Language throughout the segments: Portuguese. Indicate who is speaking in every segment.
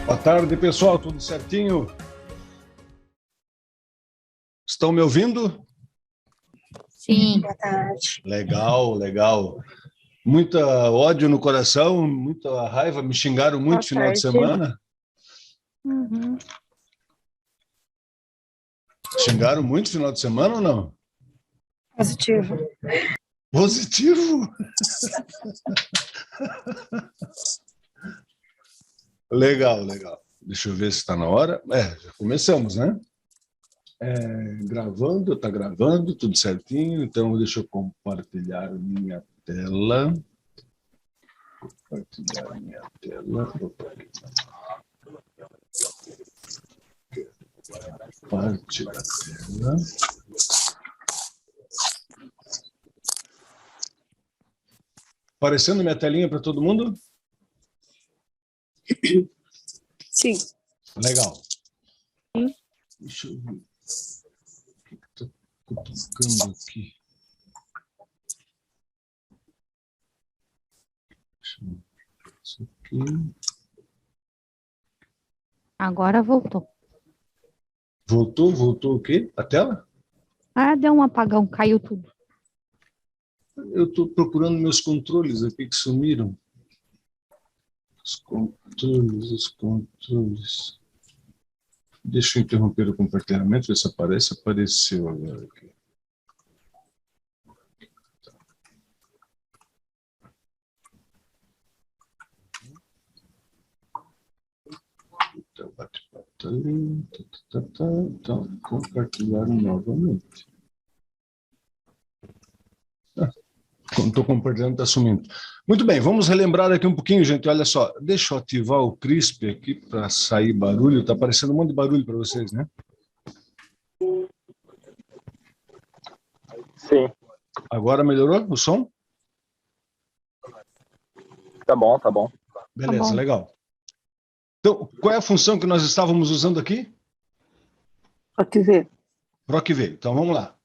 Speaker 1: Boa tarde, pessoal. Tudo certinho? Estão me ouvindo?
Speaker 2: Sim.
Speaker 3: Boa tarde.
Speaker 1: Legal, legal. Muita ódio no coração, muita raiva. Me xingaram muito no
Speaker 3: Boa
Speaker 1: final de
Speaker 3: tarde.
Speaker 1: semana.
Speaker 2: Uhum.
Speaker 1: Xingaram muito no final de semana ou não?
Speaker 3: Positivo.
Speaker 1: Positivo? Legal, legal. Deixa eu ver se está na hora. Já começamos, né? Está gravando, tudo certinho. Então, deixa eu compartilhar minha tela. Compartilhar minha tela. Parte da tela. Aparecendo minha telinha para todo mundo?
Speaker 3: Sim.
Speaker 1: Legal.
Speaker 2: Sim.
Speaker 1: Deixa eu ver. O que está cutucando aqui? Deixa eu ver isso aqui.
Speaker 2: Agora voltou.
Speaker 1: Voltou o quê? A tela?
Speaker 2: Deu um apagão, caiu tudo.
Speaker 1: Eu estou procurando meus controles aqui que sumiram. Os controles. Deixa eu interromper o compartilhamento, ver se aparece. Apareceu agora aqui. Então, bate-papo tá ali. Então, compartilhar novamente. Quando estou compartilhando, está sumindo. Muito bem, vamos relembrar aqui um pouquinho, gente. Olha só, deixa eu ativar o CRISP aqui para sair barulho. Está aparecendo um monte de barulho para vocês, né?
Speaker 4: Sim.
Speaker 1: Agora melhorou o som?
Speaker 4: Tá bom, tá bom.
Speaker 1: Beleza,
Speaker 2: Tá bom.
Speaker 1: legal. Então, qual é a função que nós estávamos usando aqui?
Speaker 3: PROC-V.
Speaker 1: PROC-V. Então, vamos lá.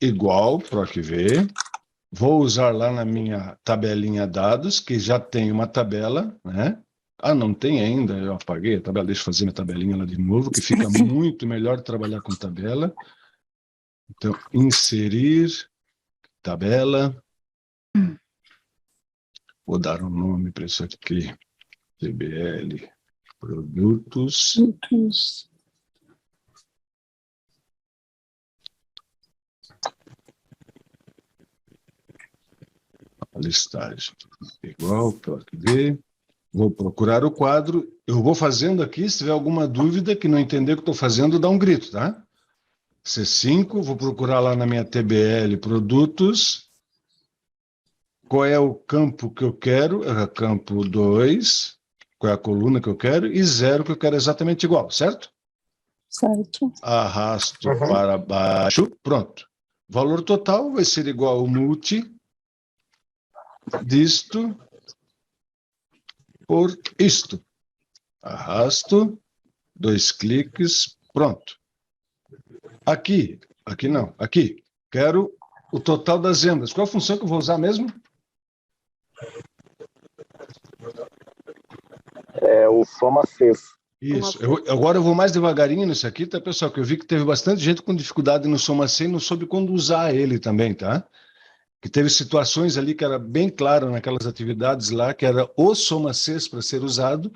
Speaker 1: Igual PROC-V. Vou usar lá na minha tabelinha dados, que já tem uma tabela, né? Não tem ainda, eu apaguei a tabela, deixa eu fazer minha tabelinha lá de novo, que fica muito melhor trabalhar com tabela. Então, inserir tabela. Vou dar um nome para isso aqui. TBL Produtos. A listagem. Igual, PROC-V. Vou procurar o quadro. Eu vou fazendo aqui, se tiver alguma dúvida que não entender o que estou fazendo, dá um grito, tá? C5, vou procurar lá na minha TBL Produtos. Qual é o campo que eu quero? É campo 2. Qual é a coluna que eu quero? E 0 que eu quero exatamente igual, certo?
Speaker 3: Certo.
Speaker 1: Arrasto para baixo. Pronto. Valor total vai ser igual ao multi disto por isto. Arrasto, 2 cliques, pronto. Aqui não, aqui. Quero o total das vendas. Qual a função que eu vou usar mesmo?
Speaker 4: É o soma-CES.
Speaker 1: Isso. Agora eu vou mais devagarinho nisso aqui, tá, pessoal? Que eu vi que teve bastante gente com dificuldade no Soma-C e não soube quando usar ele também, tá? Que teve situações ali que era bem claro naquelas atividades lá, que era o Soma-Cs para ser usado,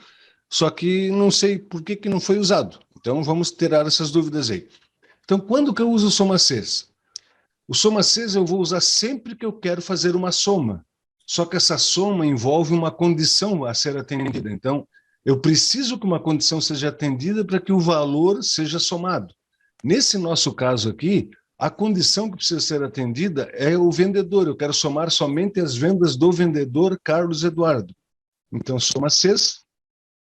Speaker 1: só que não sei por que não foi usado. Então vamos tirar essas dúvidas aí. Então, quando que eu uso o Soma-Cs? O Soma-Cs eu vou usar sempre que eu quero fazer uma soma. Só que essa soma envolve uma condição a ser atendida. Então, eu preciso que uma condição seja atendida para que o valor seja somado. Nesse nosso caso aqui, a condição que precisa ser atendida é o vendedor. Eu quero somar somente as vendas do vendedor Carlos Eduardo. Então, Soma-Cs,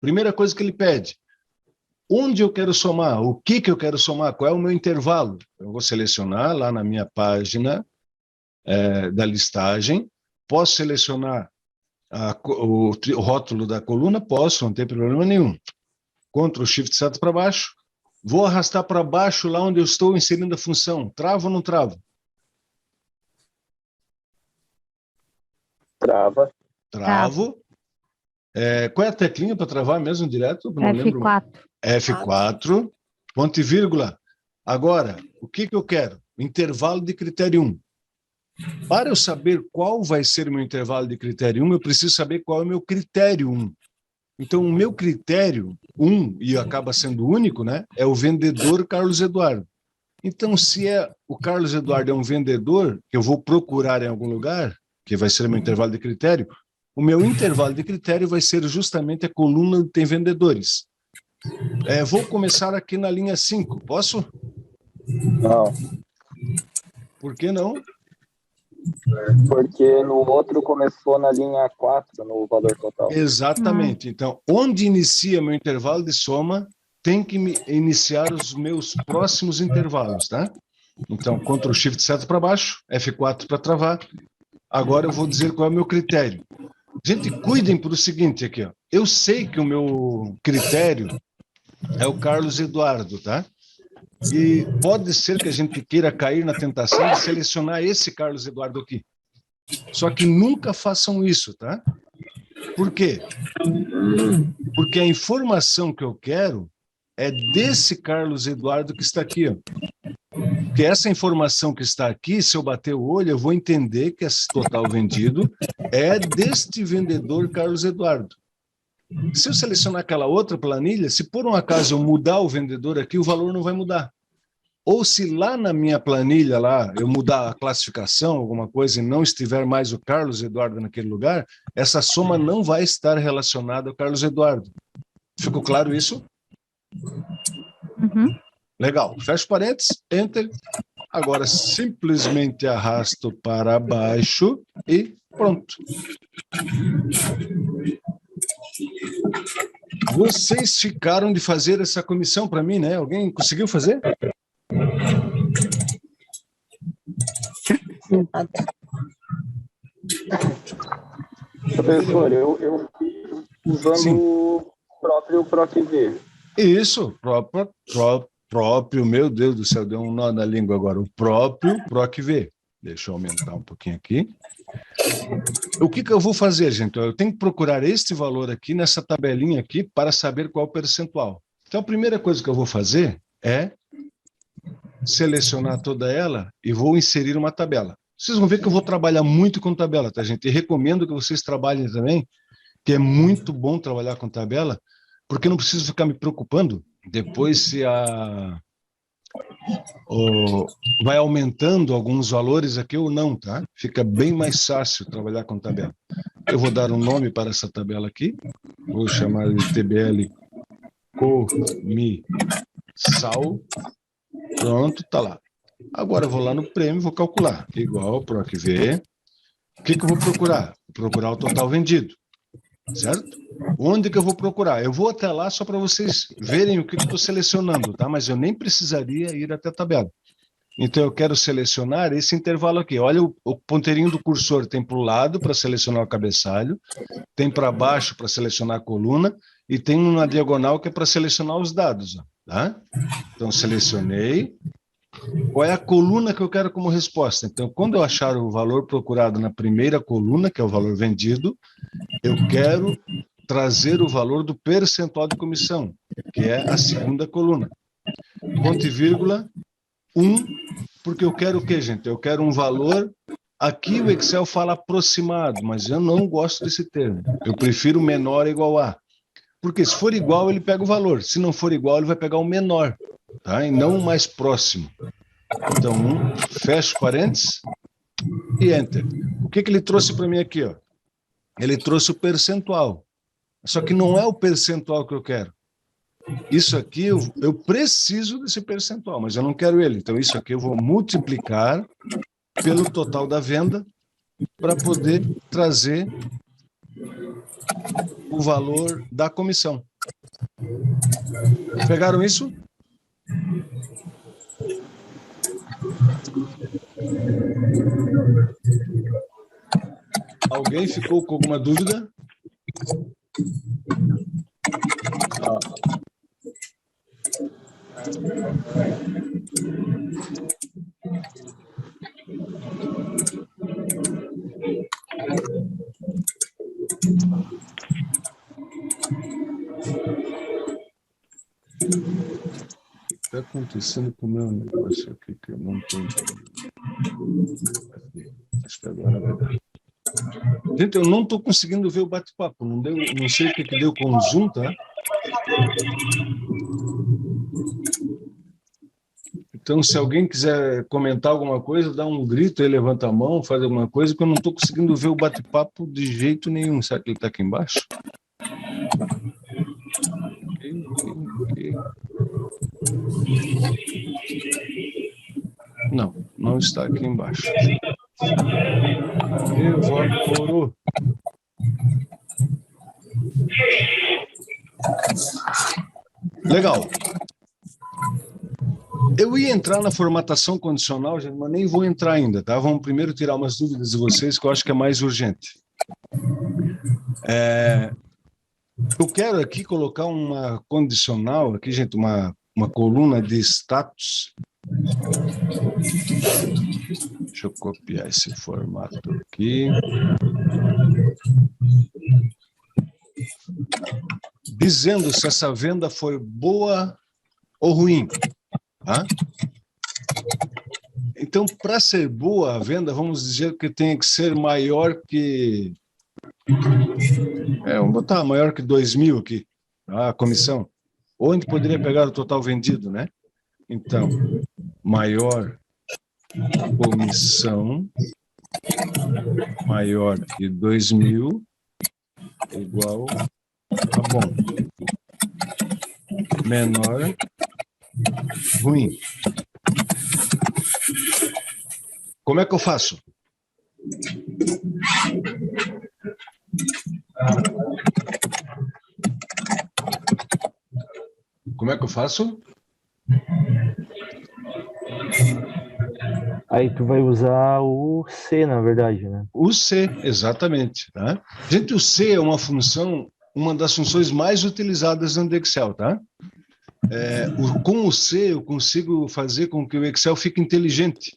Speaker 1: primeira coisa que ele pede. Onde eu quero somar? O que eu quero somar? Qual é o meu intervalo? Eu vou selecionar lá na minha página da listagem. Posso selecionar o rótulo da coluna? Posso, não tem problema nenhum. Ctrl Shift seta para baixo. Vou arrastar para baixo lá onde eu estou inserindo a função. Travo ou não travo?
Speaker 4: Trava.
Speaker 1: Travo. Qual é a teclinha para travar mesmo direto? Eu não lembro.
Speaker 2: F4.
Speaker 1: F4, ponto e vírgula. Agora, o que eu quero? Intervalo de critério 1. Para eu saber qual vai ser o meu intervalo de critério 1, eu preciso saber qual é o meu critério 1. Então, o meu critério 1, e acaba sendo único, né, é o vendedor Carlos Eduardo. Então, se o Carlos Eduardo é um vendedor, que eu vou procurar em algum lugar, que vai ser o meu intervalo de critério, o meu intervalo de critério vai ser justamente a coluna onde tem vendedores. Vou começar aqui na linha 5, posso?
Speaker 4: Não,
Speaker 1: Por que não?
Speaker 4: porque no outro começou na linha 4, no valor total.
Speaker 1: Exatamente. Então, onde inicia meu intervalo de soma, tem que iniciar os meus próximos intervalos, tá? Então, Ctrl Shift seta para baixo, F4 para travar. Agora eu vou dizer qual é o meu critério. Gente, cuidem para o seguinte aqui, ó. Eu sei que o meu critério é o Carlos Eduardo, tá? E pode ser que a gente queira cair na tentação de selecionar esse Carlos Eduardo aqui. Só que nunca façam isso, tá? Por quê? Porque a informação que eu quero é desse Carlos Eduardo que está aqui, ó. Porque essa informação que está aqui, se eu bater o olho, eu vou entender que esse total vendido é deste vendedor Carlos Eduardo. Se eu selecionar aquela outra planilha, se por um acaso eu mudar o vendedor aqui, o valor não vai mudar. Ou se lá na minha planilha, lá, eu mudar a classificação, alguma coisa, e não estiver mais o Carlos Eduardo naquele lugar, essa soma não vai estar relacionada ao Carlos Eduardo. Ficou claro isso?
Speaker 2: Uhum.
Speaker 1: Legal. Fecha parênteses, Enter. Agora simplesmente arrasto para baixo e pronto. Vocês ficaram de fazer essa comissão para mim, né? Alguém conseguiu fazer?
Speaker 4: Professor, eu fiz usando
Speaker 1: Sim.
Speaker 4: o próprio PROC-V.
Speaker 1: Isso, próprio, meu Deus do céu, deu um nó na língua agora. O próprio PROC-V. Deixa eu aumentar um pouquinho aqui. O que eu vou fazer, gente? Eu tenho que procurar este valor aqui, nessa tabelinha aqui, para saber qual é o percentual. Então, a primeira coisa que eu vou fazer é selecionar toda ela e vou inserir uma tabela. Vocês vão ver que eu vou trabalhar muito com tabela, tá, gente? E recomendo que vocês trabalhem também, que é muito bom trabalhar com tabela, porque não preciso ficar me preocupando depois se vai aumentando alguns valores aqui ou não, tá? Fica bem mais fácil trabalhar com tabela. Eu vou dar um nome para essa tabela aqui, vou chamar de TBL Comissal. Pronto, tá lá. Agora eu vou lá no prêmio, vou calcular. Igual PROC-V. O que eu vou procurar? Vou procurar o total vendido. Certo? Onde que eu vou procurar? Eu vou até lá só para vocês verem o que eu estou selecionando, tá? Mas eu nem precisaria ir até a tabela. Então eu quero selecionar esse intervalo aqui. Olha, o ponteirinho do cursor tem para o lado para selecionar o cabeçalho, tem para baixo para selecionar a coluna e tem uma diagonal que é para selecionar os dados, ó, tá? Então selecionei. Qual é a coluna que eu quero como resposta? Então, quando eu achar o valor procurado na primeira coluna, que é o valor vendido, eu quero trazer o valor do percentual de comissão, que é a segunda coluna. Ponto e vírgula, 1, porque eu quero o quê, gente? Eu quero um valor... Aqui o Excel fala aproximado, mas eu não gosto desse termo. Eu prefiro menor ou igual a. Porque se for igual, ele pega o valor. Se não for igual, ele vai pegar o menor, tá? E não o mais próximo. Então, fecho parênteses e Enter. O que ele trouxe para mim aqui, ó? Ele trouxe o percentual. Só que não é o percentual que eu quero. Isso aqui, eu preciso desse percentual, mas eu não quero ele. Então, isso aqui eu vou multiplicar pelo total da venda para poder trazer o valor da comissão. Pegaram isso? Alguém ficou com alguma dúvida? que está acontecendo com o meu negócio aqui que eu não estou entendendo? Acho que agora vai dar. Gente, eu não estou conseguindo ver o bate-papo. Não sei o que deu com o Zoom, tá? Então, se alguém quiser comentar alguma coisa, dá um grito aí, levanta a mão, faz alguma coisa, que eu não estou conseguindo ver o bate-papo de jeito nenhum. Será que ele está aqui embaixo? Ok. Não está aqui embaixo. Evaporou. Legal. Eu ia entrar na formatação condicional, gente, mas nem vou entrar ainda, tá? Vamos primeiro tirar umas dúvidas de vocês, que eu acho que é mais urgente. Eu quero aqui colocar uma condicional, aqui, gente, uma coluna de status. Deixa eu copiar esse formato aqui. Dizendo se essa venda foi boa ou ruim. Tá? Então, para ser boa a venda, vamos dizer que tem que ser maior que... vamos botar maior que 2.000 aqui, a comissão. Ou a gente poderia pegar o total vendido, né? Então, maior comissão maior que 2.000 igual a bom. Menor ruim. Como é que eu faço? Como é que eu faço?
Speaker 5: Aí tu vai usar o C, na verdade, né?
Speaker 1: O C, exatamente. Tá? Gente, o C é uma função, uma das funções mais utilizadas no Excel, tá? Com o C eu consigo fazer com que o Excel fique inteligente,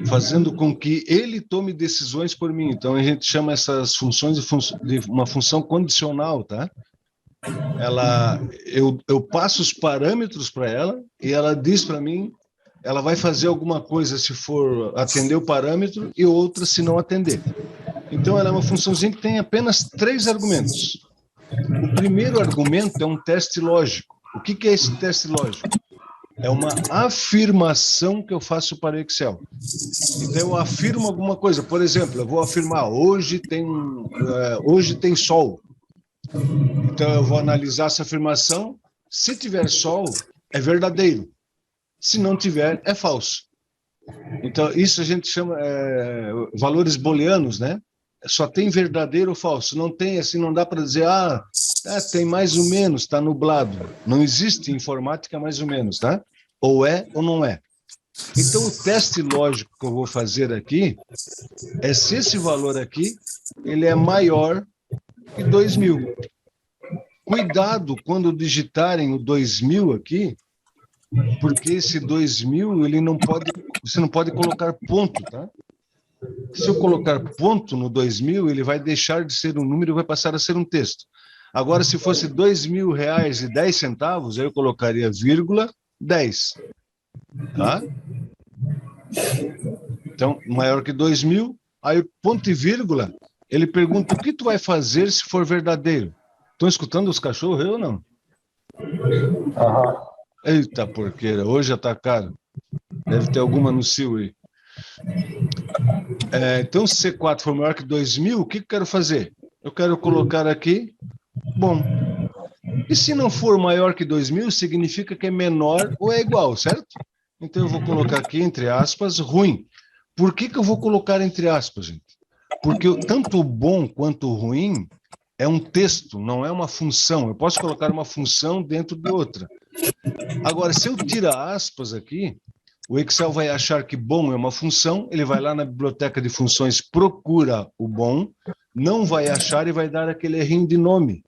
Speaker 1: fazendo com que ele tome decisões por mim. Então a gente chama essas funções de uma função condicional, tá? Eu passo os parâmetros para ela e ela diz para mim, ela vai fazer alguma coisa se for atender o parâmetro e outra se não atender. Então ela é uma funçãozinha que tem apenas 3 argumentos. O primeiro argumento é um teste lógico. O que é esse teste lógico? É uma afirmação que eu faço para o Excel. Então eu afirmo alguma coisa. Por exemplo, eu vou afirmar, hoje tem sol. Então eu vou analisar essa afirmação. Se tiver sol, é verdadeiro. Se não tiver, é falso. Então isso a gente chama valores booleanos, né? Só tem verdadeiro ou falso. Não tem assim, não dá para dizer, tem mais ou menos, está nublado. Não existe informática mais ou menos, tá? Ou é ou não é. Então o teste lógico que eu vou fazer aqui é se esse valor aqui ele é maior que 2.000. Cuidado quando digitarem o 2.000 aqui, porque esse 2.000 você não pode colocar ponto, tá? Se eu colocar ponto no 2.000, ele vai deixar de ser um número e vai passar a ser um texto. Agora, se fosse R$2.000,10, aí eu colocaria vírgula 10. Tá? Então, maior que 2.000, aí ponto e vírgula, ele pergunta o que tu vai fazer se for verdadeiro. Estão escutando os cachorros, eu ou não? Eita porqueira, hoje já tá caro. Deve ter alguma no cio aí. Então, se C4 for maior que 2.000, o que eu quero fazer? Eu quero colocar aqui, bom. E se não for maior que 2.000, significa que é menor ou é igual, certo? Então, eu vou colocar aqui, entre aspas, ruim. Por que eu vou colocar entre aspas, gente? Porque tanto o bom quanto o ruim é um texto, não é uma função. Eu posso colocar uma função dentro de outra. Agora, se eu tirar aspas aqui, o Excel vai achar que bom é uma função, ele vai lá na biblioteca de funções, procura o bom, não vai achar e vai dar aquele errinho de nome.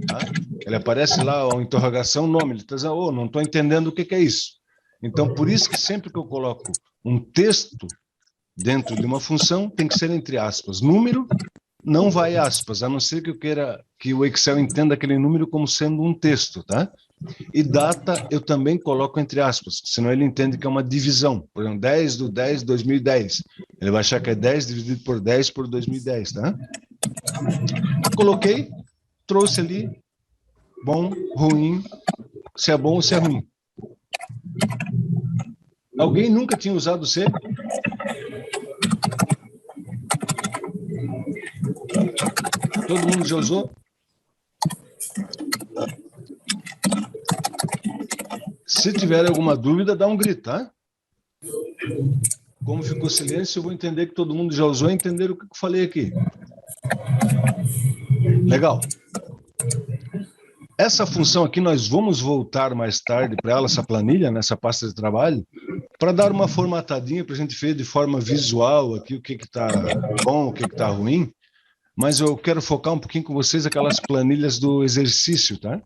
Speaker 1: Tá? Ele aparece lá, a interrogação, nome, ele está dizendo, não estou entendendo o que é isso. Então, por isso que sempre que eu coloco um texto dentro de uma função, tem que ser entre aspas. Número, não vai aspas, a não ser que eu queira que o Excel entenda aquele número como sendo um texto, tá? E data eu também coloco entre aspas, senão ele entende que é uma divisão. Por exemplo, 10 do 10 de 2010. Ele vai achar que é 10 dividido por 10 por 2010, tá? Coloquei, trouxe ali, bom, ruim, se é bom ou se é ruim. Alguém nunca tinha usado C? Todo mundo já usou? Se tiver alguma dúvida, dá um grito, tá? Como ficou silêncio, eu vou entender que todo mundo já usou e entender o que eu falei aqui. Legal. Essa função aqui, nós vamos voltar mais tarde para ela, essa planilha, nessa pasta de trabalho, para dar uma formatadinha para a gente ver de forma visual aqui o que está bom, o que está ruim. Mas eu quero focar um pouquinho com vocês aquelas planilhas do exercício, tá?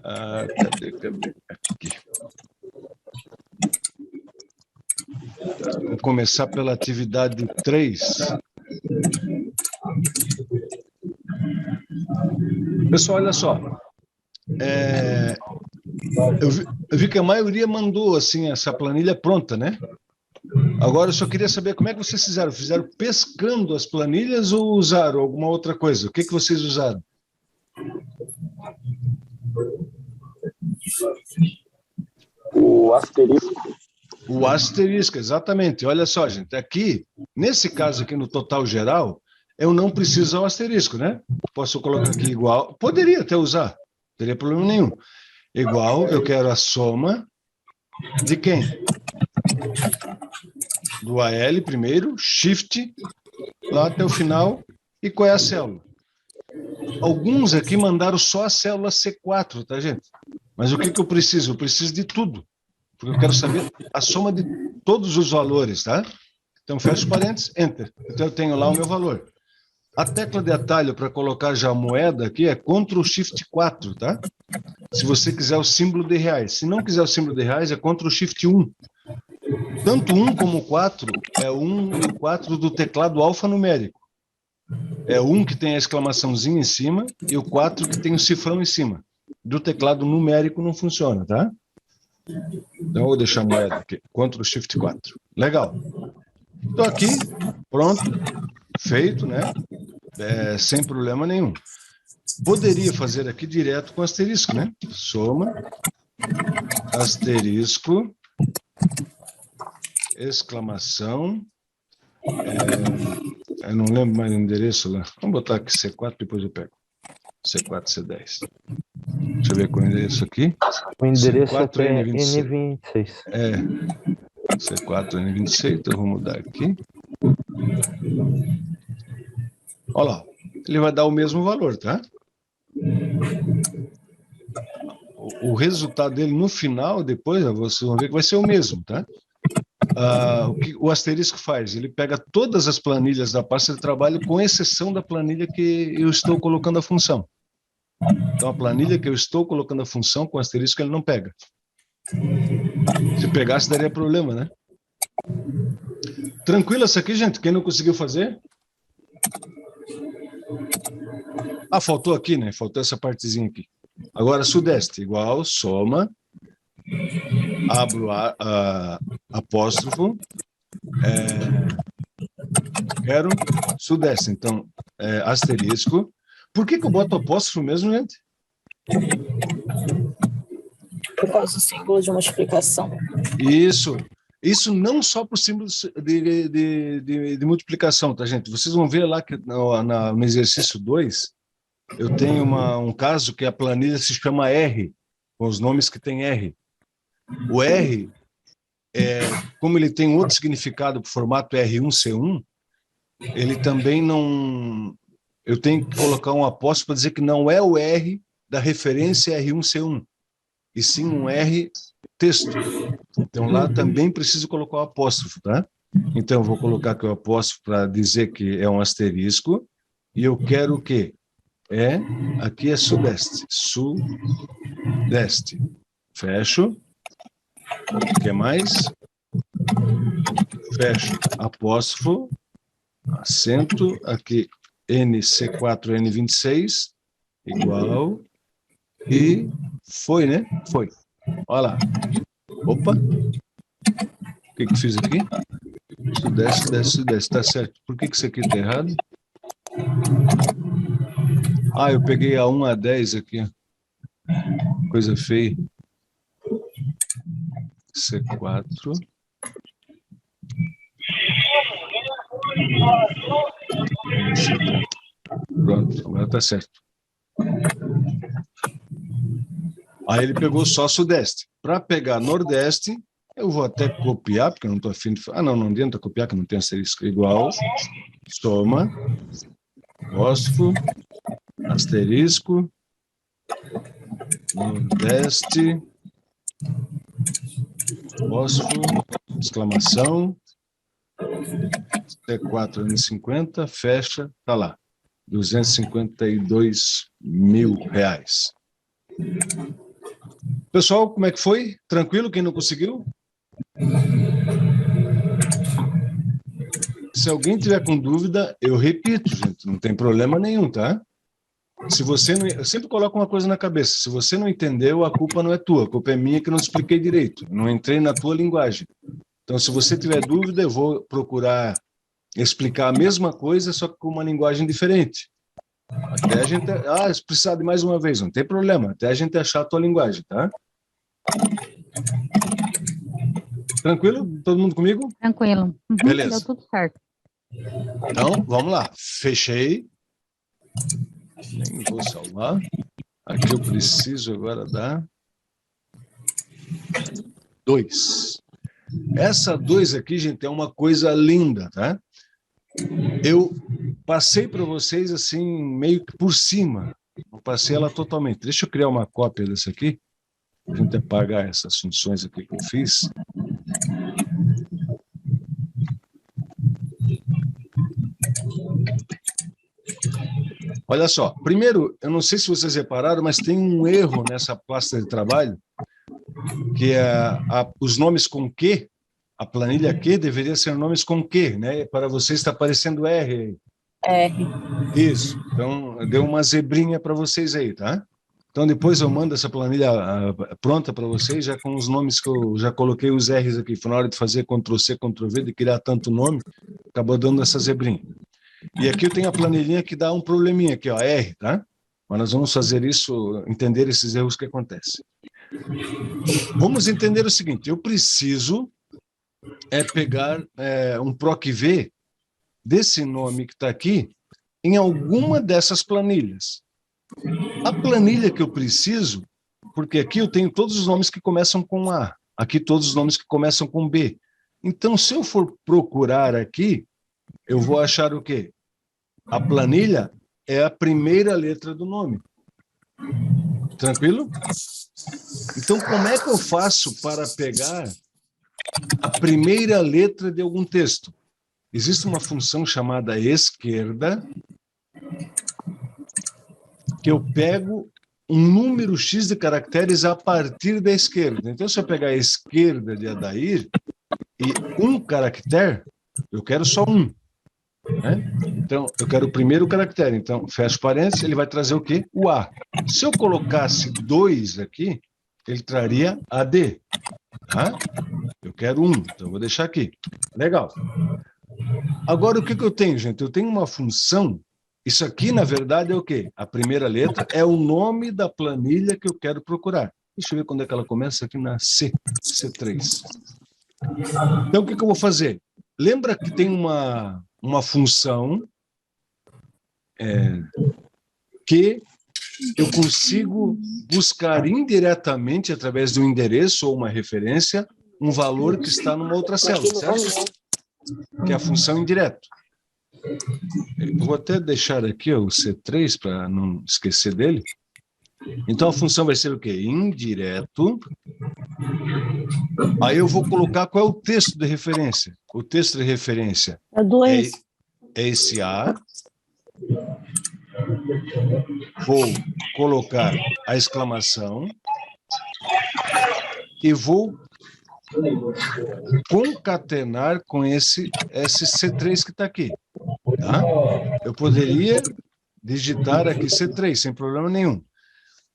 Speaker 1: Cadê? Aqui. Vou começar pela atividade 3. Pessoal, olha só. Eu vi que a maioria mandou assim, essa planilha pronta, né? Agora eu só queria saber como é que vocês fizeram. Fizeram pescando as planilhas ou usaram alguma outra coisa? O que vocês usaram?
Speaker 4: O asterisco.
Speaker 1: O asterisco, exatamente. Olha só, gente, aqui, nesse caso aqui no total geral, eu não preciso usar o asterisco, né? Posso colocar aqui igual, poderia até usar, não teria problema nenhum. Igual, eu quero a soma de quem? Do AL primeiro, shift, lá até o final, e qual é a célula? Alguns aqui mandaram só a célula C4, tá, gente? Mas o que eu preciso? Eu preciso de tudo. Porque eu quero saber a soma de todos os valores, tá? Então, fecho parênteses, enter. Então, eu tenho lá o meu valor. A tecla de atalho para colocar já a moeda aqui é Ctrl Shift 4, tá? Se você quiser o símbolo de reais. Se não quiser o símbolo de reais, é Ctrl Shift 1. Tanto 1 como 4 é 1 e 4 do teclado alfanumérico. É 1 que tem a exclamaçãozinha em cima e o 4 que tem o cifrão em cima. Do teclado numérico não funciona, tá? Então, eu vou deixar a moeda aqui. Ctrl Shift 4. Legal. Estou aqui, pronto, feito, né? Sem problema nenhum. Poderia fazer aqui direto com asterisco, né? Soma, asterisco, exclamação. Eu não lembro mais o endereço lá. Vamos botar aqui C4, depois eu pego. C4, C10. Deixa eu ver qual é o endereço aqui.
Speaker 5: O endereço
Speaker 1: C4,
Speaker 5: é
Speaker 1: N26.
Speaker 5: N26.
Speaker 1: C4, N26, então eu vou mudar aqui. Olha lá, ele vai dar o mesmo valor, tá? O resultado dele no final, depois, vocês vão ver que vai ser o mesmo, tá? O que o asterisco faz? Ele pega todas as planilhas da pasta de trabalho, com exceção da planilha que eu estou colocando a função. Então, a planilha que eu estou colocando a função com asterisco, ele não pega. Se pegasse, daria problema, né? Tranquilo isso aqui, gente? Quem não conseguiu fazer? Faltou aqui, né? Faltou essa partezinha aqui. Agora, sudeste, igual, soma, abro apóstrofo, quero sudeste. Então, asterisco. Por que eu boto apóstrofo mesmo, gente?
Speaker 3: Por causa do símbolo de multiplicação.
Speaker 1: Isso não só para o símbolo de multiplicação, tá, gente? Vocês vão ver lá que no exercício 2, eu tenho um caso que a planilha se chama R, com os nomes que tem R. O R, como ele tem outro significado para o formato R1C1, ele também não... Eu tenho que colocar um apóstrofo para dizer que não é o R da referência R1C1, e sim um R texto. Então, lá também preciso colocar o apóstrofo, tá? Então, eu vou colocar aqui o apóstrofo para dizer que é um asterisco, e eu quero o quê? Aqui é sudeste. Sudeste. Fecho. O que mais? Fecho. Apóstrofo. Acento. Aqui, NC4, N26, igual. E foi, né? Foi. Olha lá. Opa. O que eu fiz aqui? Sudeste, sudeste, sudeste. Tá certo. Por que isso aqui tá errado? Ah, eu peguei a 1 a 10 aqui. Coisa feia. C4. Pronto, agora tá certo. Aí ele pegou só Sudeste. Para pegar Nordeste, eu vou até copiar, porque eu não estou afim de... Ah, não adianta copiar, que não tem asterisco igual. Soma. Apóstrofo. Asterisco. Nordeste. Apóstrofo. Exclamação. C4 anos 50, fecha, tá lá. R$252 mil. Pessoal, como é que foi? Tranquilo? Quem não conseguiu? Se alguém tiver com dúvida, eu repito, gente, não tem problema nenhum, tá? Se você não... Eu sempre coloco uma coisa na cabeça, se você não entendeu, a culpa não é tua, a culpa é minha que não expliquei direito, não entrei na tua linguagem. Então, se você tiver dúvida, eu vou procurar explicar a mesma coisa, só que com uma linguagem diferente. Até a gente... Ah, se precisar de mais uma vez, não tem problema, até a gente achar a tua linguagem, tá? Tranquilo? Todo mundo comigo?
Speaker 2: Tranquilo. Uhum,
Speaker 1: Beleza.
Speaker 2: deu tudo certo.
Speaker 1: Então, vamos lá. Fechei. Nem vou salvar. Aqui eu preciso agora dar 2. Essa 2 aqui, gente, é uma coisa linda, tá? Eu passei para vocês assim, meio que por cima. Não passei ela totalmente. Deixa eu criar uma cópia dessa aqui. A gente apagar essas funções aqui que eu fiz. Olha só, primeiro, eu não sei se vocês repararam, mas tem um erro nessa pasta de trabalho, que é os nomes com Q, a planilha Q deveria ser nomes com Q, né? Para vocês está aparecendo R.
Speaker 3: R.
Speaker 1: Isso, então deu uma zebrinha para vocês aí, tá? Então depois eu mando essa planilha pronta para vocês, já com os nomes que eu já coloquei os R's aqui. Foi na hora de fazer Ctrl+C, Ctrl+V, de criar tanto nome, acabou dando essa zebrinha. E aqui eu tenho a planilhinha que dá um probleminha aqui, ó, R, tá? Mas nós vamos fazer isso, entender esses erros que acontecem. Vamos entender o seguinte, eu preciso pegar um PROC-V desse nome que está aqui em alguma dessas planilhas. A planilha que eu preciso, porque aqui eu tenho todos os nomes que começam com A, aqui todos os nomes que começam com B. Então, se eu for procurar aqui, eu vou achar o quê? A planilha é a primeira letra do nome. Tranquilo? Então, como é que eu faço para pegar a primeira letra de algum texto? Existe uma função chamada esquerda, que eu pego um número X de caracteres a partir da esquerda. Então, se eu pegar a esquerda de Adair e um caractere, eu quero só um. Né? Então, eu quero o primeiro caractere. Então, fecho parênteses, ele vai trazer o quê? O A. Se eu colocasse 2 aqui, ele traria AD. Tá? Eu quero 1, então eu vou deixar aqui. Legal. Agora, o que eu tenho, gente? Eu tenho uma função. Isso aqui, na verdade, é o quê? A primeira letra é o nome da planilha que eu quero procurar. Deixa eu ver quando é que ela começa aqui na C, C3. Então, o que eu vou fazer? Lembra que tem uma função que eu consigo buscar indiretamente, através de um endereço ou uma referência, um valor que está numa outra célula, certo? Que é a função indireto. Eu vou até deixar aqui o C3 para não esquecer dele. Então a função vai ser o quê? Indireto. Aí eu vou colocar qual é o texto de referência. O texto de referência é esse A. Vou colocar a exclamação e vou concatenar com esse C3 que está aqui. Tá? Eu poderia digitar aqui C3, sem problema nenhum.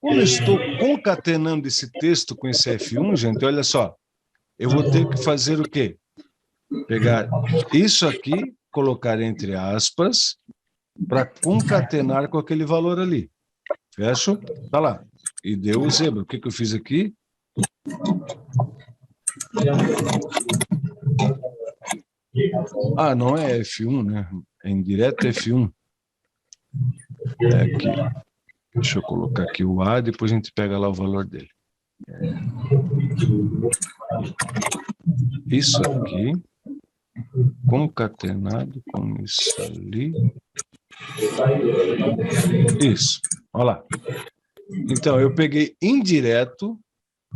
Speaker 1: Como eu estou concatenando esse texto com esse F1, gente, olha só, eu vou ter que fazer o quê? Pegar isso aqui, colocar entre aspas, para concatenar com aquele valor ali. Fecho? Tá lá. E deu o zebra. O que eu fiz aqui? Ah, não é F1, né? É indireto F1. É aqui. Deixa eu colocar aqui o A, depois a gente pega lá o valor dele. Isso aqui, concatenado com isso ali. Isso, olha lá. Então, eu peguei indireto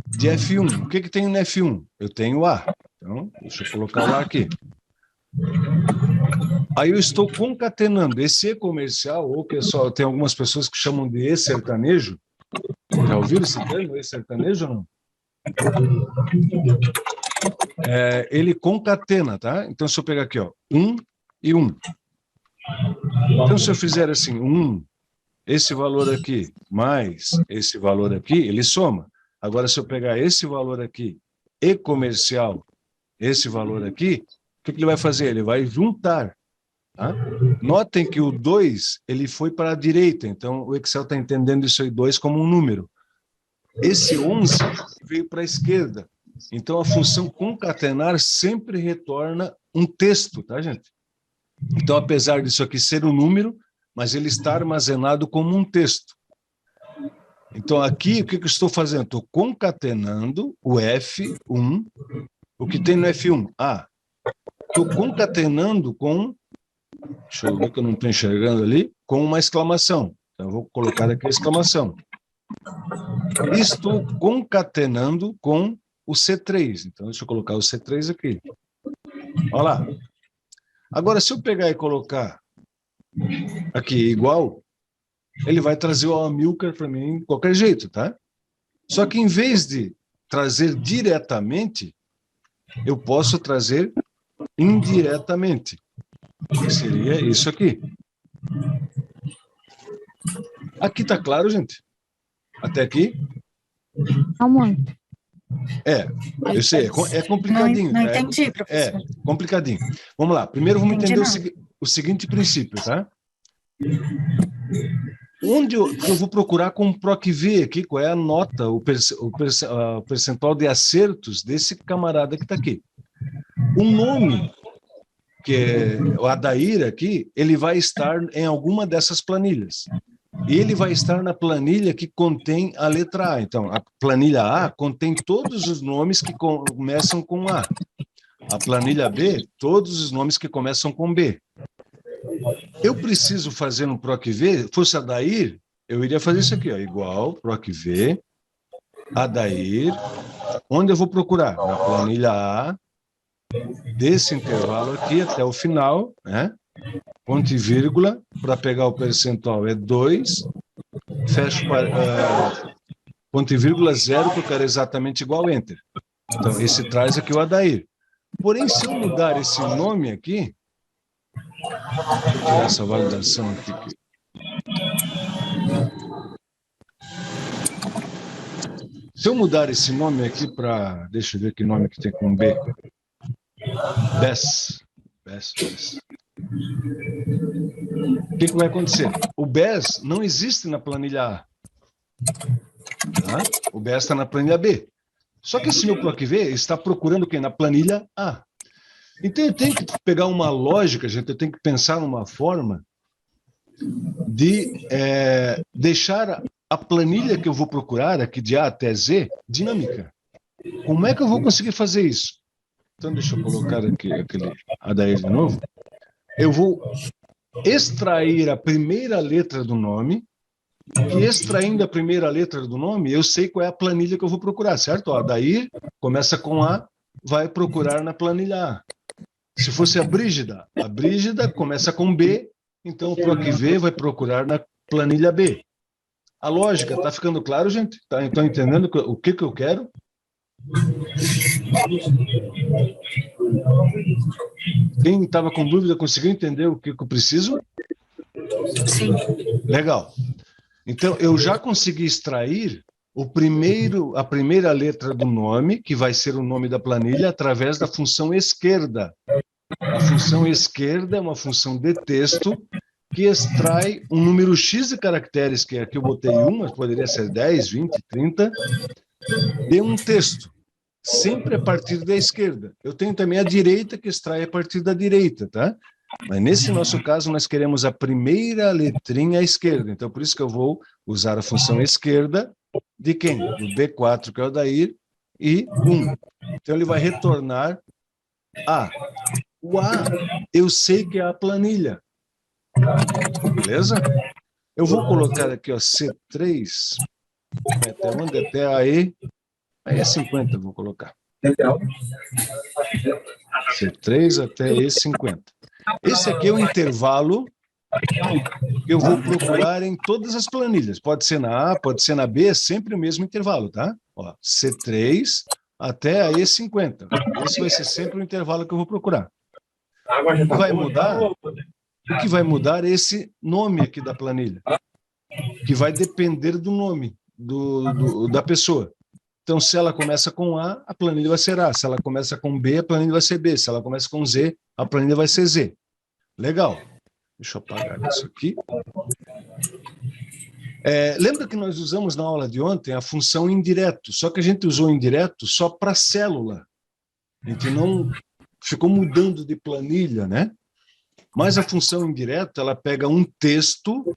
Speaker 1: de F1. O que tem no F1? Eu tenho A. Então, deixa eu colocar lá aqui. Aí eu estou concatenando esse E comercial, ou pessoal, tem algumas pessoas que chamam de E sertanejo. Já ouviram esse termo, E sertanejo ou não? Ele concatena, tá? Então, se eu pegar aqui, ó, 1 e 1. Então, se eu fizer assim, 1, esse valor aqui, mais esse valor aqui, ele soma. Agora, se eu pegar esse valor aqui, E comercial, esse valor aqui, o que ele vai fazer? Ele vai juntar. Tá? Notem que o 2, ele foi para a direita, então o Excel está entendendo isso aí, 2 como um número. Esse 11 veio para a esquerda. Então, a função concatenar sempre retorna um texto, tá, gente? Então, apesar disso aqui ser um número, mas ele está armazenado como um texto. Então, aqui, o que eu estou fazendo? Estou concatenando o F1, o que tem no F1? Ah, estou concatenando com, deixa eu ver que eu não estou enxergando ali, com uma exclamação. Então, eu vou colocar aqui a exclamação. Estou concatenando com o C3. Então, deixa eu colocar o C3 aqui. Olha lá. Agora, se eu pegar e colocar aqui igual, ele vai trazer o Amilcar para mim de qualquer jeito, tá? Só que em vez de trazer diretamente, eu posso trazer indiretamente. Que seria isso aqui. Aqui tá claro, gente? Até aqui?
Speaker 2: Não muito.
Speaker 1: Eu sei, é complicadinho.
Speaker 3: Não entendi, professor.
Speaker 1: Complicadinho. Vamos lá, primeiro vamos entender
Speaker 3: Entendi,
Speaker 1: o seguinte princípio, tá? Onde eu vou procurar com o PROC-V aqui, qual é a nota, o percentual de acertos desse camarada que está aqui. O nome, que é o Adair aqui, ele vai estar em alguma dessas planilhas. E ele vai estar na planilha que contém a letra A. Então, a planilha A contém todos os nomes que começam com A. A planilha B, todos os nomes que começam com B. Eu preciso fazer no PROC-V, fosse Adair, eu iria fazer isso aqui, ó, igual PROC-V, Adair, onde eu vou procurar? Na planilha A, desse intervalo aqui até o final, né? Ponto e vírgula, para pegar o percentual é 2, fecho ponto e vírgula 0, que eu quero exatamente igual Enter. Então, esse traz aqui o Adair. Porém, se eu mudar esse nome aqui, deixa eu tirar essa validação aqui. Se eu mudar esse nome aqui para, deixa eu ver que nome que tem com B. BES. O que vai acontecer? O BES não existe na planilha A. Tá? O BES está na planilha B. Só que esse meu PROC-V está procurando o quê? Na planilha A. Então eu tenho que pegar uma lógica, gente, eu tenho que pensar numa forma de deixar a planilha que eu vou procurar, aqui de A até Z, dinâmica. Como é que eu vou conseguir fazer isso? Então deixa eu colocar aqui aquele Adair de novo. Eu vou extrair a primeira letra do nome, e extraindo a primeira letra do nome, eu sei qual é a planilha que eu vou procurar, certo? Ó, Adair começa com A, vai procurar na planilha A. Se fosse a Brígida começa com B, então o PROC-V vai procurar na planilha B. A lógica, está ficando claro, gente? Estão entendendo o que eu quero? Quem estava com dúvida conseguiu entender o que eu preciso?
Speaker 3: Sim.
Speaker 1: Legal. Então, eu já consegui extrair a primeira letra do nome, que vai ser o nome da planilha, através da função esquerda. A função esquerda é uma função de texto que extrai um número X de caracteres, que aqui eu botei 1, mas poderia ser 10, 20, 30, de um texto, sempre a partir da esquerda. Eu tenho também a direita, que extrai a partir da direita, tá? Mas nesse nosso caso, nós queremos a primeira letrinha à esquerda. Então, por isso que eu vou usar a função esquerda de quem? Do B4, que é o Dair, e 1. Então, ele vai retornar A. O A, eu sei que é a planilha. Beleza? Eu vou colocar aqui, ó, C3, até onde? Até a E. Aí é 50, eu vou colocar. C3 até E50. Esse aqui é o intervalo que eu vou procurar em todas as planilhas. Pode ser na A, pode ser na B, é sempre o mesmo intervalo, tá? Ó, C3 até a E50. Esse vai ser sempre o intervalo que eu vou procurar. O que vai mudar é esse nome aqui da planilha, que vai depender do nome da pessoa. Então, se ela começa com A, a planilha vai ser A. Se ela começa com B, a planilha vai ser B. Se ela começa com Z, a planilha vai ser Z. Legal. Deixa eu apagar isso aqui. Lembra que nós usamos na aula de ontem a função indireto, só que a gente usou indireto só para célula. A gente não ficou mudando de planilha, né? Mas a função indireta, ela pega um texto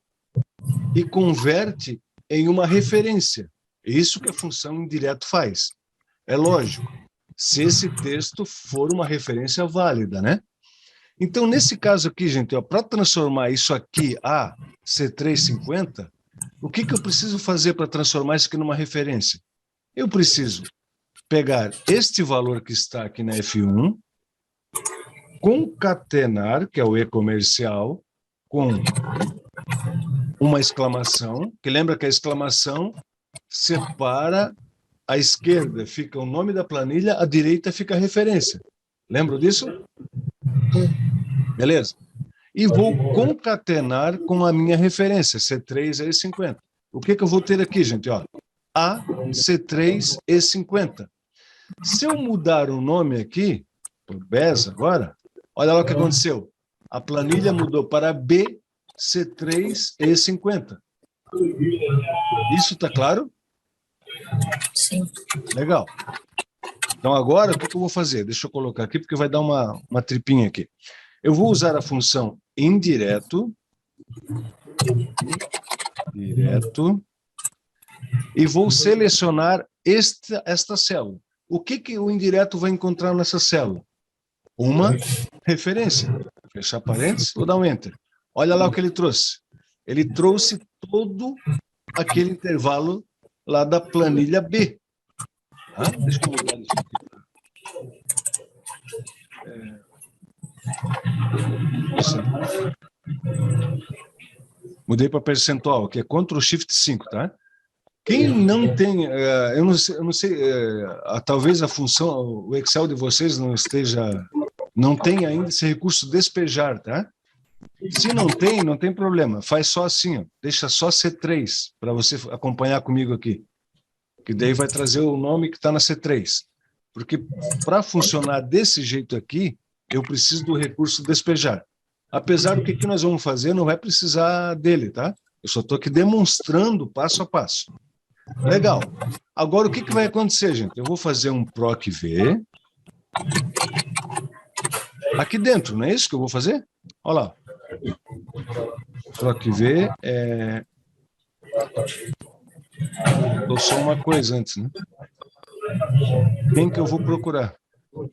Speaker 1: e converte em uma referência. É isso que a função indireto faz. É lógico, se esse texto for uma referência válida, né? Então, nesse caso aqui, gente, para transformar isso aqui a C350, o que eu preciso fazer para transformar isso aqui numa referência? Eu preciso pegar este valor que está aqui na F1, concatenar, que é o e-comercial, com uma exclamação, que lembra que a exclamação separa a esquerda, fica o nome da planilha, a direita fica a referência. Lembra disso? Beleza? E vou concatenar com a minha referência, C3 e 50. O que eu vou ter aqui, gente? Ó, A, C3 e 50. Se eu mudar o nome aqui, por BES agora, olha lá o que aconteceu. A planilha mudou para B, C3 e 50. Isso está claro?
Speaker 3: Sim.
Speaker 1: Legal. Então, agora, o que eu vou fazer? Deixa eu colocar aqui, porque vai dar uma tripinha aqui. Eu vou usar a função indireto, e vou selecionar esta célula. O que o indireto vai encontrar nessa célula? Uma referência. Fechar parênteses, vou dar um Enter. Olha lá o que ele trouxe. Ele trouxe todo aquele intervalo lá da planilha B. Tá? Deixa eu mudar isso aqui. Mudei para percentual, que é Ctrl Shift 5, tá? Quem não tem, eu não sei, talvez a função, o Excel de vocês não tem ainda esse recurso despejar, tá? Se não tem problema, faz só assim, ó, deixa só C3, para você acompanhar comigo aqui, que daí vai trazer o nome que está na C3, porque para funcionar desse jeito aqui, eu preciso do recurso despejar. Apesar do que nós vamos fazer, não vai precisar dele, tá? Eu só estou aqui demonstrando passo a passo. Legal. Agora, o que vai acontecer, gente? Eu vou fazer um proc V. Aqui dentro, não é isso que eu vou fazer? Olha lá. Proc V é... Ou só uma coisa antes, né? Quem que eu vou procurar? Então,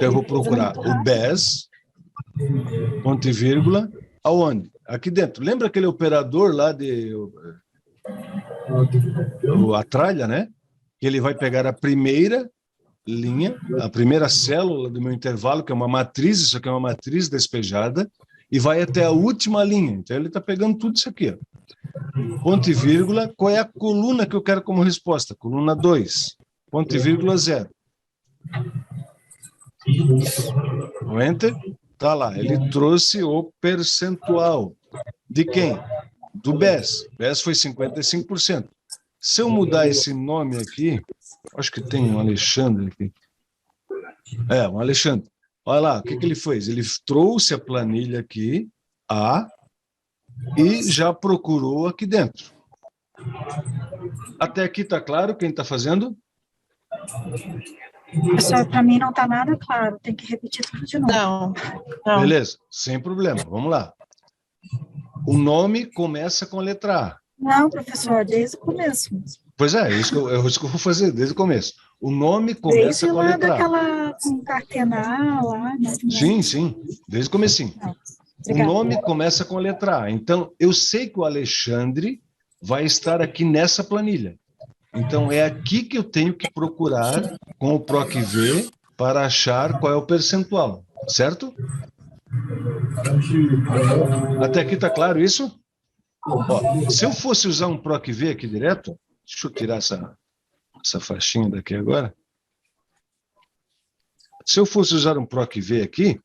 Speaker 1: eu vou procurar o BES, ponto e vírgula, aonde? Aqui dentro. Lembra aquele operador lá a tralha, né? Que ele vai pegar a primeira linha, a primeira célula do meu intervalo, que é uma matriz, isso aqui é uma matriz despejada, e vai até a última linha. Então, ele está pegando tudo isso aqui, ó. Ponto e vírgula, qual é a coluna que eu quero como resposta? Coluna 2, ponto e vírgula 0. O Enter, tá lá, ele trouxe o percentual. De quem? do BES. BES foi 55%. Se eu mudar esse nome aqui, acho que tem um Alexandre aqui. Um Alexandre. Olha lá, o que ele fez? Ele trouxe a planilha aqui, A, e já procurou aqui dentro. Até aqui está claro quem está fazendo?
Speaker 3: Professor, para mim não está nada claro, tem que repetir tudo de novo.
Speaker 6: Não.
Speaker 1: Beleza, sem problema, vamos lá. O nome começa com a letra A.
Speaker 3: Não, professor, desde o começo.
Speaker 1: Pois é isso que eu vou fazer desde o começo. O nome começa
Speaker 3: Desde
Speaker 1: com a
Speaker 3: lá
Speaker 1: letra A.
Speaker 3: daquela concatenar lá. Né?
Speaker 1: Sim, desde o comecinho. O nome começa com a letra A. Então, eu sei que o Alexandre vai estar aqui nessa planilha. Então, é aqui que eu tenho que procurar com o PROC-V para achar qual é o percentual, certo? Até aqui está claro isso? Ó, se eu fosse usar um PROC-V aqui direto, deixa eu tirar essa faixinha daqui agora. Se eu fosse usar um PROC-V aqui,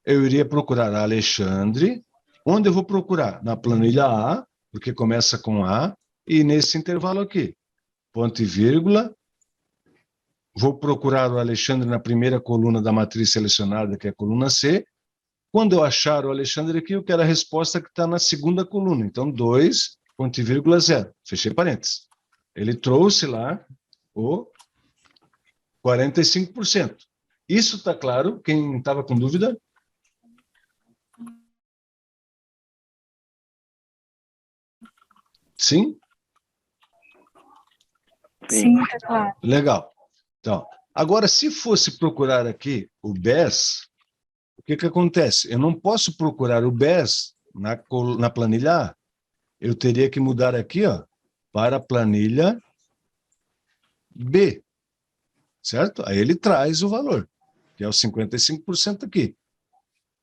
Speaker 1: eu iria procurar a Alexandre. Onde eu vou procurar? Na planilha A, porque começa com A, e nesse intervalo aqui, ponto e vírgula. Vou procurar o Alexandre na primeira coluna da matriz selecionada, que é a coluna C. Quando eu achar o Alexandre aqui, eu quero a resposta que está na segunda coluna. Então, 2, ponto e vírgula 0. Fechei parênteses. Ele trouxe lá o 45%. Isso está claro? Quem estava com dúvida? Sim?
Speaker 3: Sim, está claro.
Speaker 1: Legal. Então, agora, se fosse procurar aqui o BES, o que acontece? Eu não posso procurar o BES na planilha A. Eu teria que mudar aqui, ó, para a planilha B. Certo? Aí ele traz o valor, que é os 55% aqui.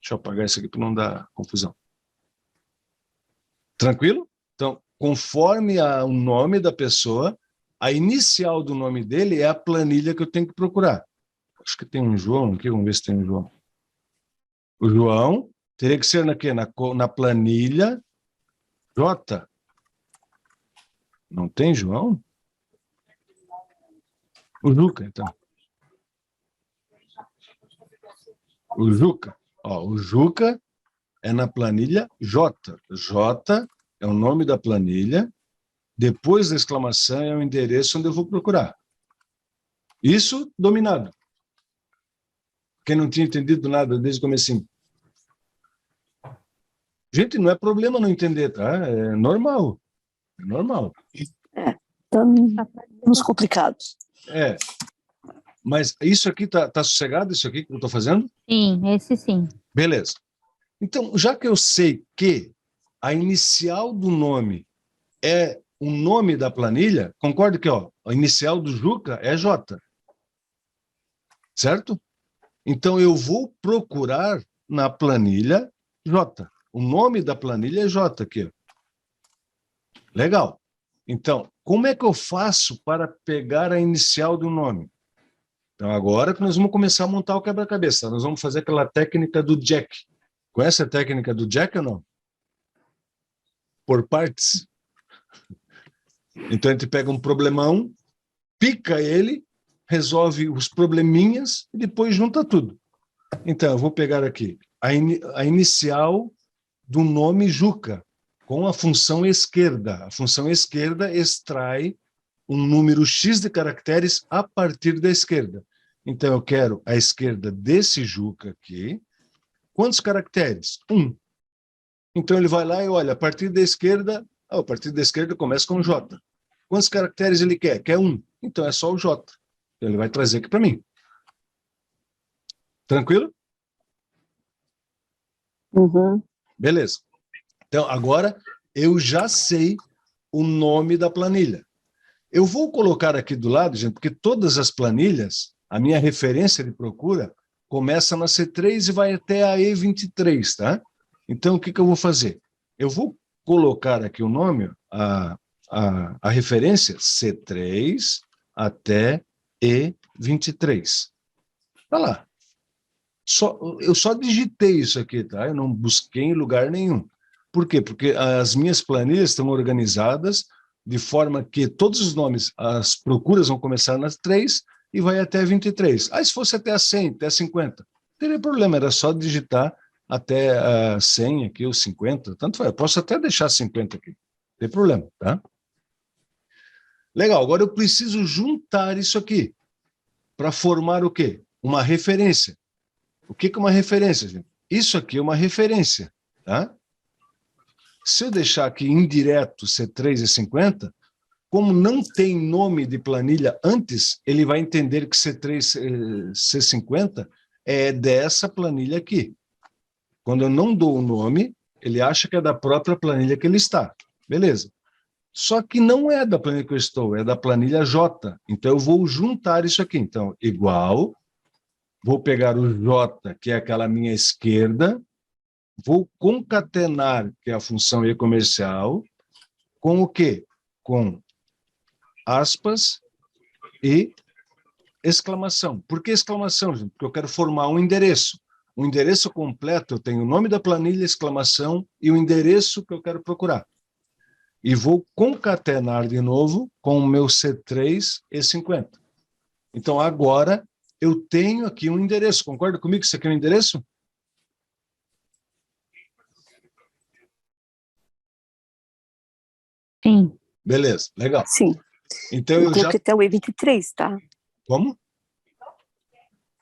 Speaker 1: Deixa eu apagar isso aqui para não dar confusão. Tranquilo? Então, conforme o nome da pessoa, a inicial do nome dele é a planilha que eu tenho que procurar. Acho que tem um João aqui, vamos ver se tem um João. O João teria que ser na planilha J. Não tem João? O Juca, então. O Juca. Ó, o Juca é na planilha J. J é o nome da planilha. Depois da exclamação é o endereço onde eu vou procurar. Isso dominado. Quem não tinha entendido nada desde o comecinho. Gente, não é problema não entender, tá? É normal. É normal.
Speaker 6: Estamos complicados.
Speaker 1: Mas isso aqui tá sossegado, isso aqui que eu estou fazendo?
Speaker 2: Sim, esse sim.
Speaker 1: Beleza. Então, já que eu sei que a inicial do nome é o nome da planilha, concordo que a inicial do Juca é J. Certo? Então, eu vou procurar na planilha J. O nome da planilha é J aqui. Ó. Legal. Então, como é que eu faço para pegar a inicial do nome? Então, agora que nós vamos começar a montar o quebra-cabeça. Nós vamos fazer aquela técnica do Jack. Conhece a técnica do Jack ou não? Por partes. Então, a gente pega um problemão, pica ele, resolve os probleminhas e depois junta tudo. Então, eu vou pegar aqui a inicial do nome Juca, com a função esquerda. A função esquerda extrai um número X de caracteres a partir da esquerda. Então, eu quero a esquerda desse Juca aqui. Quantos caracteres? 1. Então, ele vai lá e olha, a partir da esquerda começa com J. Quantos caracteres ele quer? Quer 1. Então, é só o J. Então, ele vai trazer aqui para mim. Tranquilo?
Speaker 6: Uhum.
Speaker 1: Beleza. Então, agora eu já sei o nome da planilha. Eu vou colocar aqui do lado, gente, porque todas as planilhas, a minha referência de procura começa na C3 e vai até a E23, tá? Então, o que eu vou fazer? Eu vou colocar aqui o nome, a referência C3 até E23. Olha lá. Eu só digitei isso aqui, tá? Eu não busquei em lugar nenhum. Por quê? Porque as minhas planilhas estão organizadas de forma que todos os nomes, as procuras vão começar nas 3 e vai até 23. Aí se fosse até a 100, até a 50, não teria problema, era só digitar até a 100 aqui, ou 50, tanto faz. Eu posso até deixar 50 aqui, não tem problema, tá? Legal, agora eu preciso juntar isso aqui para formar o quê? Uma referência. O que é uma referência, gente? Isso aqui é uma referência, tá? Se eu deixar aqui indireto C3 e 50, como não tem nome de planilha antes, ele vai entender que C3 C50 é dessa planilha aqui. Quando eu não dou o nome, ele acha que é da própria planilha que ele está. Beleza. Só que não é da planilha que eu estou, é da planilha J. Então, eu vou juntar isso aqui. Então, igual, vou pegar o J, que é aquela minha esquerda, vou concatenar, que é a função E comercial, com o quê? Com aspas e exclamação. Por que exclamação, gente? Porque eu quero formar um endereço. O endereço completo, eu tenho o nome da planilha, exclamação, e o endereço que eu quero procurar. E vou concatenar de novo com o meu C3 e 50. Então, agora, eu tenho aqui um endereço. Concorda comigo que isso aqui é um endereço?
Speaker 2: Sim.
Speaker 1: Beleza, legal.
Speaker 6: Sim.
Speaker 1: Então,
Speaker 6: Eu
Speaker 1: eu já...
Speaker 6: coloquei até o E23, tá?
Speaker 1: Como?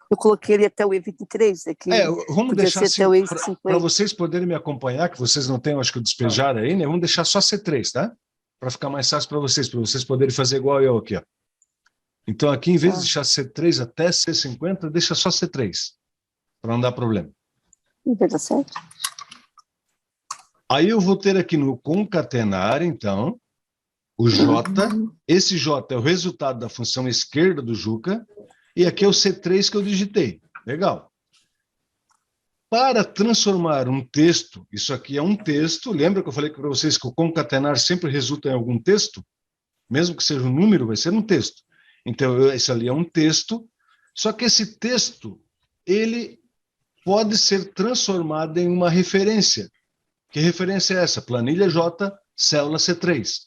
Speaker 6: Eu coloquei ele até o E23. Aqui.
Speaker 1: Vamos
Speaker 6: Podia
Speaker 1: deixar
Speaker 6: ser
Speaker 1: assim,
Speaker 6: até o
Speaker 1: para
Speaker 6: E50.
Speaker 1: vocês poderem me acompanhar, que vocês não têm, acho que o despejar aí, né? Vamos deixar só C3, tá? Para ficar mais fácil para vocês poderem fazer igual eu aqui, ó. Então, aqui, em vez de deixar C3 até C50, deixa só C3, para não dar problema.
Speaker 6: Tá certo?
Speaker 1: Aí eu vou ter aqui no concatenar, então, o J. Esse J é o resultado da função esquerda do Juca, e aqui é o C3 que eu digitei. Legal. Para transformar um texto, isso aqui é um texto, lembra que eu falei para vocês que o concatenar sempre resulta em algum texto? Mesmo que seja um número, vai ser um texto. Então, esse ali é um texto, só que esse texto, ele pode ser transformado em uma referência. Que referência é essa? Planilha J, célula C3.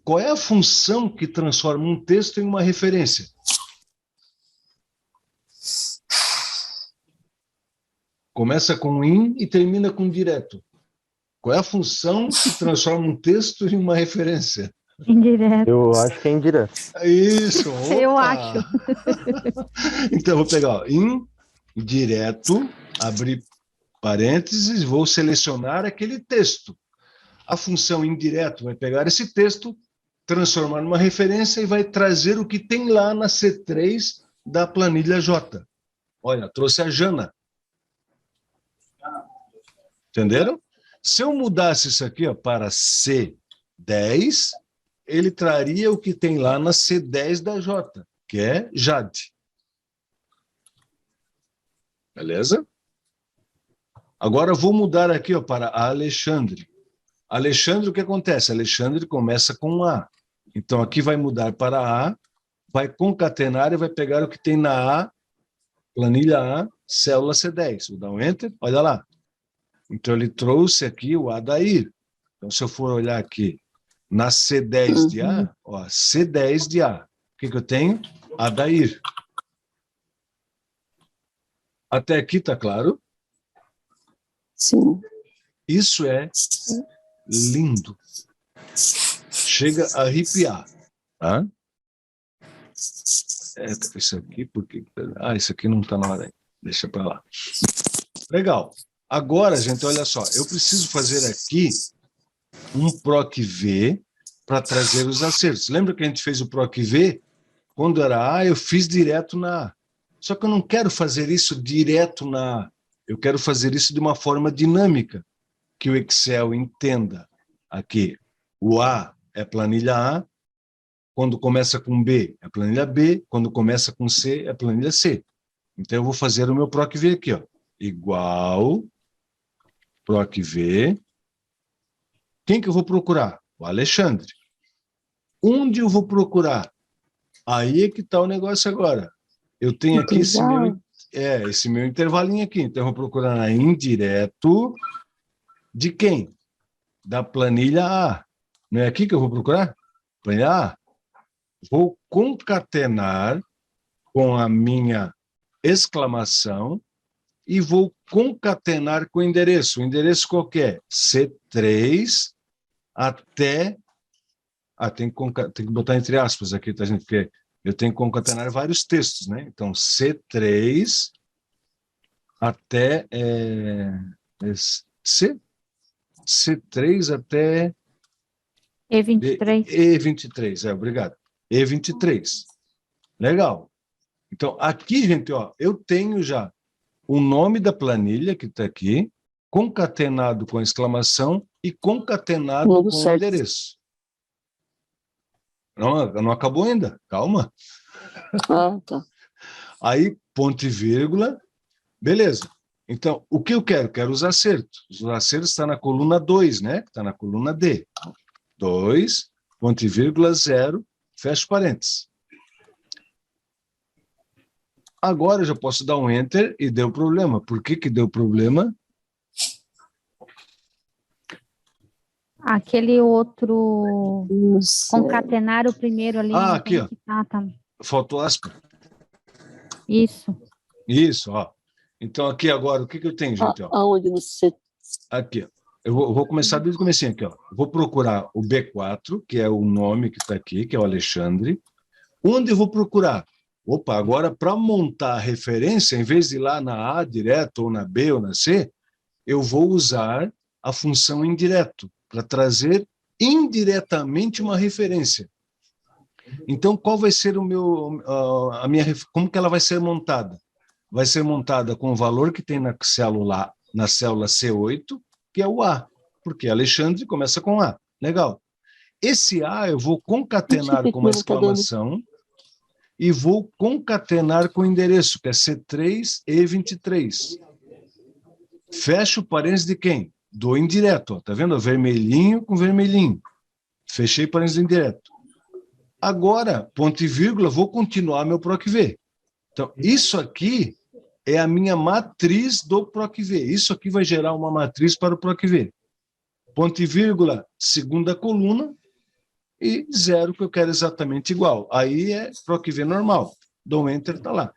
Speaker 1: Qual é a função que transforma um texto em uma referência? Começa com in e termina com direto. Qual é a função que transforma um texto em uma referência?
Speaker 2: Indireto.
Speaker 5: Eu acho que é indireto.
Speaker 1: Isso, opa!
Speaker 2: Eu acho.
Speaker 1: Então, eu vou pegar ó, in, direto, abrir parênteses, vou selecionar aquele texto. A função indireto vai pegar esse texto, transformar numa referência e vai trazer o que tem lá na C3 da planilha J. Olha, trouxe a Jana. Entenderam? Se eu mudasse isso aqui ó, para C10, ele traria o que tem lá na C10 da J, que é Jade. Beleza? Agora eu vou mudar aqui ó, para Alexandre. Alexandre, o que acontece? Alexandre começa com A. Então aqui vai mudar para A, vai concatenar e vai pegar o que tem na A, planilha A, célula C10. Vou dar um Enter, olha lá. Então ele trouxe aqui o Adair. Então se eu for olhar aqui, na C10 de A, ó, C10 de A. O que eu tenho? Adair. Até aqui tá claro?
Speaker 6: Sim.
Speaker 1: Isso é lindo. Chega a arrepiar, tá? Isso aqui, porque... isso aqui não está na hora ainda. Deixa para lá. Legal. Agora, gente, olha só. Eu preciso fazer aqui um PROC-V para trazer os acertos. Lembra que a gente fez o PROC-V? Quando era A, eu fiz direto na A. Só que eu não quero fazer isso direto na A. Eu quero fazer isso de uma forma dinâmica, que o Excel entenda. Aqui, o A é planilha A, quando começa com B é planilha B, quando começa com C é planilha C. Então eu vou fazer o meu PROC-V aqui, ó. Igual PROC-V. Quem que eu vou procurar? O Alexandre. Onde eu vou procurar? Aí é que está o negócio agora. Eu tenho aqui esse meu intervalinho aqui. Então eu vou procurar na indireto de quem? da planilha A. Não é aqui que eu vou procurar? Planilha A. Vou concatenar com a minha exclamação e vou concatenar com o endereço. O endereço qual que é? C3 até... tem que botar entre aspas aqui, tá, gente? Porque eu tenho que concatenar vários textos, né? Então, C3 até... C3 até...
Speaker 2: E23.
Speaker 1: E23, obrigado. E23. Legal. Então, aqui, gente, ó, eu tenho já o nome da planilha que está aqui, concatenado com a exclamação e concatenado
Speaker 6: Tudo
Speaker 1: com o
Speaker 6: certo.
Speaker 1: endereço. Não acabou ainda, calma.
Speaker 6: Ah, tá.
Speaker 1: Aí, ponto e vírgula, beleza. Então, o que eu quero? Quero os acertos. Os acertos estão na coluna 2, né? Está na coluna D. 2, ponto e vírgula, 0, fecha parênteses. Agora eu já posso dar um Enter e deu problema. Por que que deu problema?
Speaker 2: Aquele outro
Speaker 6: Nossa.
Speaker 2: concatenar o primeiro ali.
Speaker 1: Ah,
Speaker 2: não
Speaker 1: aqui,
Speaker 2: tem
Speaker 1: ó.
Speaker 2: que tá.
Speaker 1: Faltou aspa.
Speaker 2: Isso.
Speaker 1: Isso, ó. Então aqui agora, o que que eu tenho, gente? Ó?
Speaker 6: Aonde no C?
Speaker 1: Aqui, ó. Eu vou começar desde o comecinho aqui, ó. Vou procurar o B4, que é o nome que está aqui, que é o Alexandre. Onde eu vou procurar? Opa, agora para montar a referência, em vez de ir lá na A direto, ou na B, ou na C, eu vou usar a função indireto, para trazer indiretamente uma referência. Então, qual vai ser o meu, como que ela vai ser montada? Vai ser montada com o valor que tem na célula C8, que é o A, porque Alexandre começa com A. Legal. Esse A eu vou concatenar com uma exclamação e vou concatenar com o endereço, que é C3 E23. Fecho o parênteses de quem? Do indireto. Ó. Tá vendo? Vermelhinho com vermelhinho. Fechei parênteses do indireto. Agora, ponto e vírgula, vou continuar meu PROC-V. Então, isso aqui é a minha matriz do PROC-V. Isso aqui vai gerar uma matriz para o PROC-V. Ponto e vírgula, segunda coluna, e 0 que eu quero exatamente igual. Aí é PROC-V normal. Dou Enter, está lá.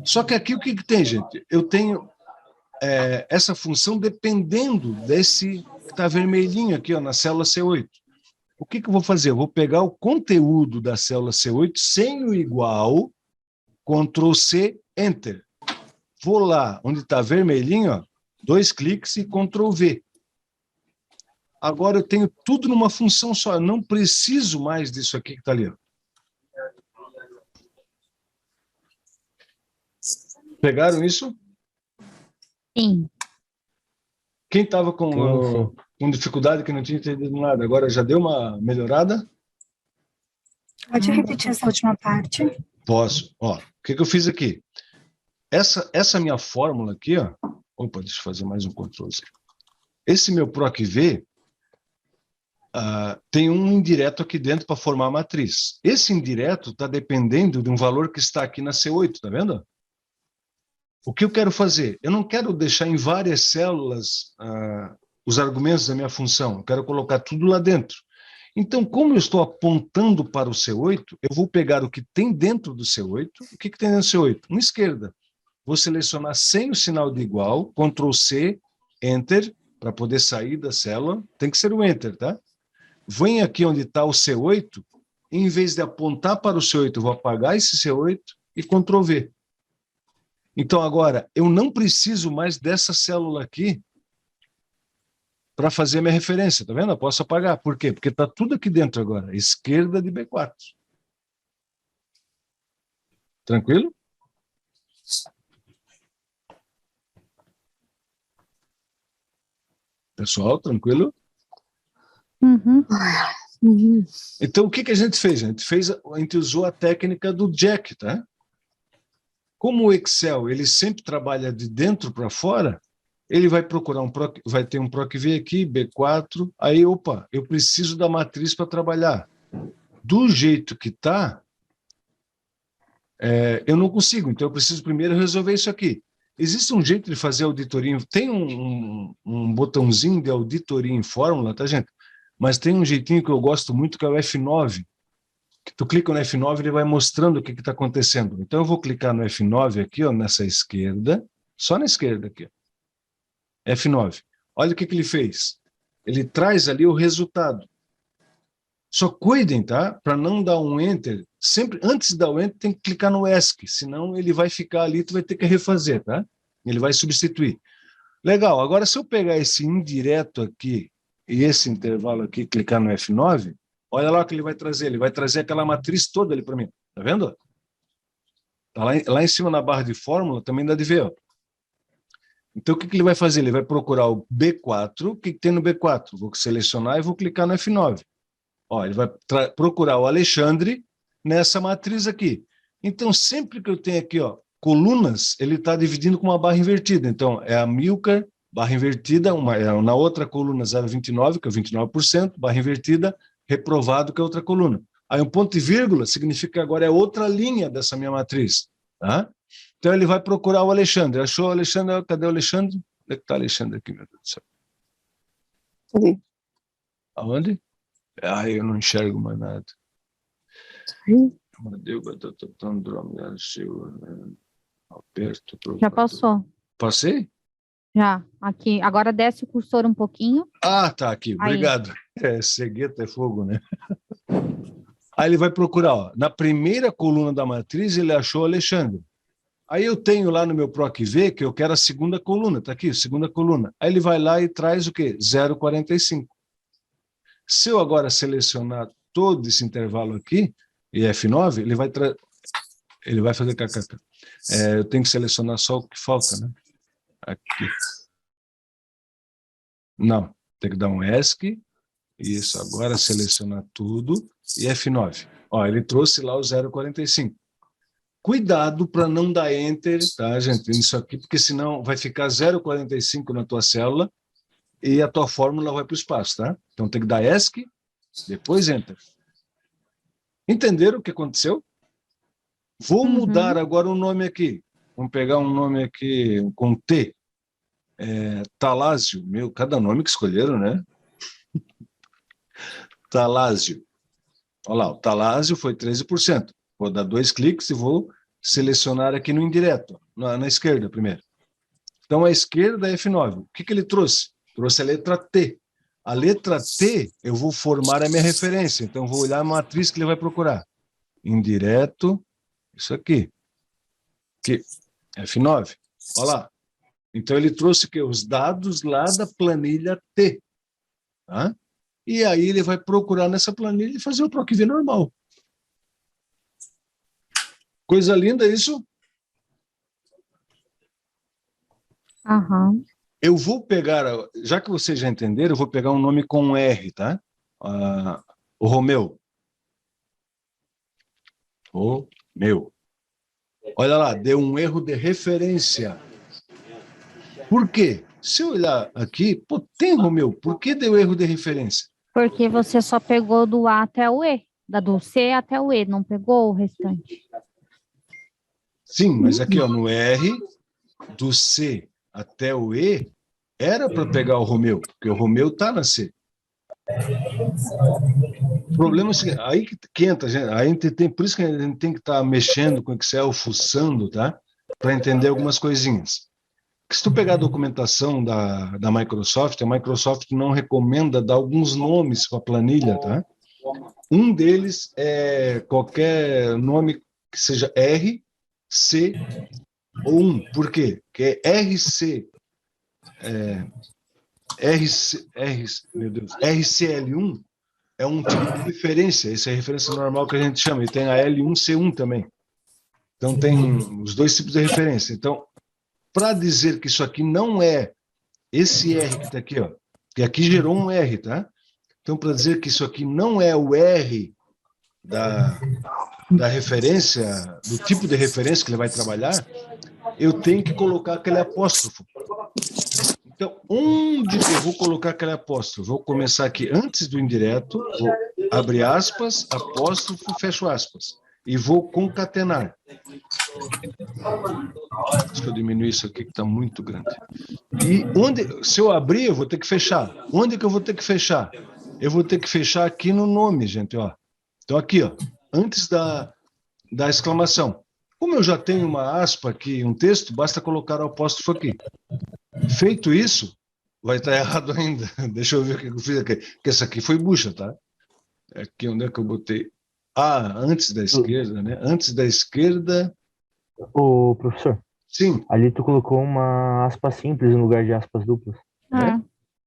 Speaker 1: Só que aqui o que tem, gente? Eu tenho essa função dependendo desse que está vermelhinho aqui, ó, na célula C8. O que eu vou fazer? Eu vou pegar o conteúdo da célula C8 sem o igual, Ctrl C, Enter. Vou lá, onde está vermelhinho, ó, 2 cliques e Ctrl V. Agora eu tenho tudo numa função só, eu não preciso mais disso aqui que está ali. Ó. Pegaram isso?
Speaker 2: Sim.
Speaker 1: Quem estava com dificuldade, que não tinha entendido nada, agora já deu uma melhorada?
Speaker 3: Pode repetir essa última parte?
Speaker 1: Posso. Ó, o que eu fiz aqui? Essa minha fórmula aqui, ó. Opa, deixa eu fazer mais um Ctrl Z. Esse meu PROC-V tem um indireto aqui dentro para formar a matriz. Esse indireto está dependendo de um valor que está aqui na C8, tá vendo? O que eu quero fazer? Eu não quero deixar em várias células os argumentos da minha função. Eu quero colocar tudo lá dentro. Então, como eu estou apontando para o C8, eu vou pegar o que tem dentro do C8. O que tem dentro do C8? Uma esquerda. Vou selecionar sem o sinal de igual, Ctrl C, Enter, para poder sair da célula. Tem que ser o Enter, tá? Venho aqui onde está o C8, e em vez de apontar para o C8, eu vou apagar esse C8 e Ctrl V. Então, agora, eu não preciso mais dessa célula aqui para fazer minha referência, tá vendo? Eu posso apagar. Por quê? Porque está tudo aqui dentro agora, esquerda de B4. Tranquilo? Pessoal, tranquilo?
Speaker 2: Uhum.
Speaker 1: Então, o que a gente fez? A gente usou a técnica do Jack, tá? Como o Excel, ele sempre trabalha de dentro para fora, ele vai procurar vai ter um PROC-V aqui, B4, aí, opa, eu preciso da matriz para trabalhar. Do jeito que está, eu não consigo, então eu preciso primeiro resolver isso aqui. existe um jeito de fazer auditoria, tem um botãozinho de auditoria em fórmula, tá, gente? Mas tem um jeitinho que eu gosto muito, que é o F9, que tu clica no F9, ele vai mostrando o que está acontecendo. Então, eu vou clicar no F9 aqui, ó, nessa esquerda, só na esquerda aqui, ó. F9. Olha o que ele fez. Ele traz ali o resultado. Só cuidem, tá? Para não dar um Enter. Sempre, antes de dar o Enter, tem que clicar no ESC, senão ele vai ficar ali, tu vai ter que refazer, tá? Ele vai substituir. Legal, agora se eu pegar esse indireto aqui e esse intervalo aqui, clicar no F9, olha lá o que ele vai trazer aquela matriz toda ali para mim, tá vendo? Tá lá em cima na barra de fórmula, também dá de ver, ó. Então, o que ele vai fazer? Ele vai procurar o B4, o que tem no B4? Vou selecionar e vou clicar no F9. Ó, ele vai procurar o Alexandre nessa matriz aqui. Então, sempre que eu tenho aqui, ó, colunas, ele está dividindo com uma barra invertida. Então, é a Amilcar, barra invertida, na outra coluna 0,29, que é 29%, barra invertida, reprovado, que é outra coluna. Aí um ponto e vírgula significa que agora é outra linha dessa minha matriz. Tá? Então, ele vai procurar o Alexandre. Achou o Alexandre? Cadê o Alexandre? Onde é que está o Alexandre aqui, meu Deus do céu?
Speaker 6: Ali.
Speaker 1: Aonde? Eu não enxergo mais nada.
Speaker 2: Já passou.
Speaker 1: Passei?
Speaker 2: Já. Aqui. Agora desce o cursor um pouquinho.
Speaker 1: Ah, tá aqui. Obrigado. Cegueta é fogo, né? Aí ele vai procurar, ó, na primeira coluna da matriz, ele achou o Alexandre. Aí eu tenho lá no meu PROC-V que eu quero a segunda coluna, tá aqui, segunda coluna. Aí ele vai lá e traz o quê? 0,45. Se eu agora selecionar todo esse intervalo aqui, e F9, ele vai fazer kkk. Eu tenho que selecionar só o que falta, né? Aqui. Não, tem que dar um ESC. Isso, agora selecionar tudo e F9. Ó, ele trouxe lá o 0,45. Cuidado para não dar Enter, tá, gente? Isso aqui, porque senão vai ficar 0,45 na tua célula e a tua fórmula vai para o espaço, tá? Então tem que dar ESC, depois Enter. Entenderam o que aconteceu? Vou mudar agora o nome aqui. Vamos pegar um nome aqui com T. Talásio. Meu, cada nome que escolheram, né? Talásio. Olha lá, o Talásio foi 13%. Vou dar 2 cliques e vou selecionar aqui no indireto, na esquerda primeiro. Então, a esquerda é F9. O que ele trouxe? Trouxe a letra T. A letra T, eu vou formar a minha referência. Então, vou olhar a matriz que ele vai procurar. Indireto, isso aqui. F9. Olha lá. Então, ele trouxe os dados lá da planilha T. Tá? E aí, ele vai procurar nessa planilha e fazer o PROC-V normal. Coisa linda isso?
Speaker 2: Aham.
Speaker 1: Eu vou pegar, já que vocês já entenderam, eu vou pegar um nome com R, tá? O Romeu. Romeu. Olha lá, deu um erro de referência. Por quê? Se eu olhar aqui, pô, tem Romeu, por que deu erro de referência?
Speaker 2: Porque você só pegou do A até o E. Do C até o E, não pegou o restante.
Speaker 1: Sim, mas aqui, ó, no R, do C até o E, era para pegar o Romeu, porque o Romeu está na C. O problema é o seguinte, aí que entra, gente, a gente tem, por isso que a gente tem que estar mexendo com o Excel, fuçando, tá? Para entender algumas coisinhas. Porque se tu pegar a documentação da Microsoft, a Microsoft não recomenda dar alguns nomes para a planilha, tá? Um deles é qualquer nome que seja R, C ou 1. Por quê? Porque RCL1 é um tipo de referência, essa é a referência normal que a gente chama, e tem a L1C1 também. Então tem os dois tipos de referência. Então, para dizer que isso aqui não é esse R que está aqui, ó, que aqui gerou um R, tá? Então, para dizer que isso aqui não é o R da referência, do tipo de referência que ele vai trabalhar, eu tenho que colocar aquele apóstrofo. Então, onde que eu vou colocar aquele apóstrofo? Vou começar aqui antes do indireto, vou abrir aspas, apóstrofo, fecho aspas. e vou concatenar. Deixa eu diminuir isso aqui que está muito grande. E se eu abrir, eu vou ter que fechar. Onde que eu vou ter que fechar? Eu vou ter que fechar aqui no nome, gente, ó. Então aqui, ó, antes da exclamação. Como eu já tenho uma aspa aqui, um texto, basta colocar o apóstrofo aqui. Feito isso, vai estar errado ainda. Deixa eu ver o que eu fiz aqui. Porque essa aqui foi bucha, tá? Aqui onde é que eu botei? Antes da esquerda, né? Antes da esquerda.
Speaker 5: Ô, professor,
Speaker 1: Sim.
Speaker 5: ali tu colocou uma aspa simples no lugar de aspas duplas.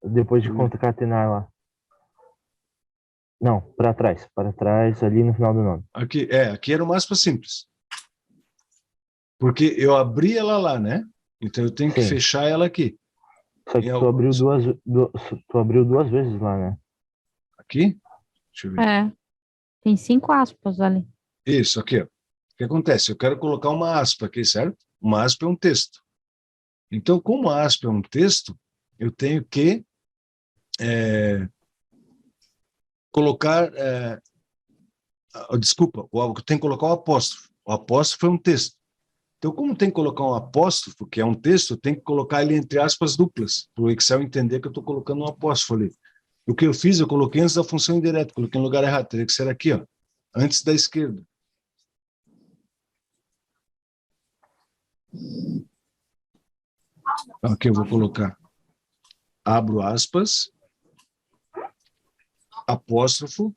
Speaker 5: Depois de concatenar lá. Não, para trás, ali no final do nome.
Speaker 1: Aqui era uma aspa simples. Porque eu abri ela lá, né? Então eu tenho que fechar ela aqui.
Speaker 5: Só que tu abriu duas vezes lá, né?
Speaker 1: Aqui? Deixa eu ver.
Speaker 2: Tem 5 aspas ali.
Speaker 1: Isso, aqui, ó. O que acontece? Eu quero colocar uma aspa aqui, certo? Uma aspa é um texto. Então, como a aspa é um texto, eu tenho que colocar... desculpa, eu tenho que colocar o apóstrofo. O apóstrofo é um texto. Então, como tem que colocar um apóstrofo, que é um texto, eu tenho que colocar ele entre aspas duplas, para o Excel entender que eu estou colocando um apóstrofo ali. O que eu fiz, eu coloquei antes da função indireta, coloquei no lugar errado, teria que ser aqui, ó, antes da esquerda. Aqui eu vou colocar, abro aspas, apóstrofo,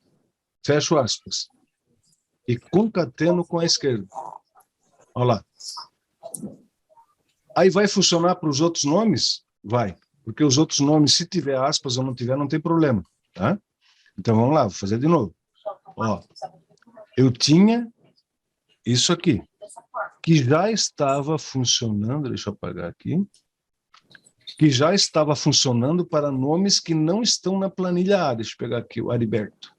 Speaker 1: fecho aspas, e concateno com a esquerda. Olha lá. Aí vai funcionar para os outros nomes? Vai. Porque os outros nomes, se tiver aspas ou não tiver, não tem problema. Tá? Então vamos lá, vou fazer de novo. Ó, eu tinha isso aqui, que já estava funcionando, deixa eu apagar aqui, que já estava funcionando para nomes que não estão na planilha A. Deixa eu pegar aqui o Ariberto.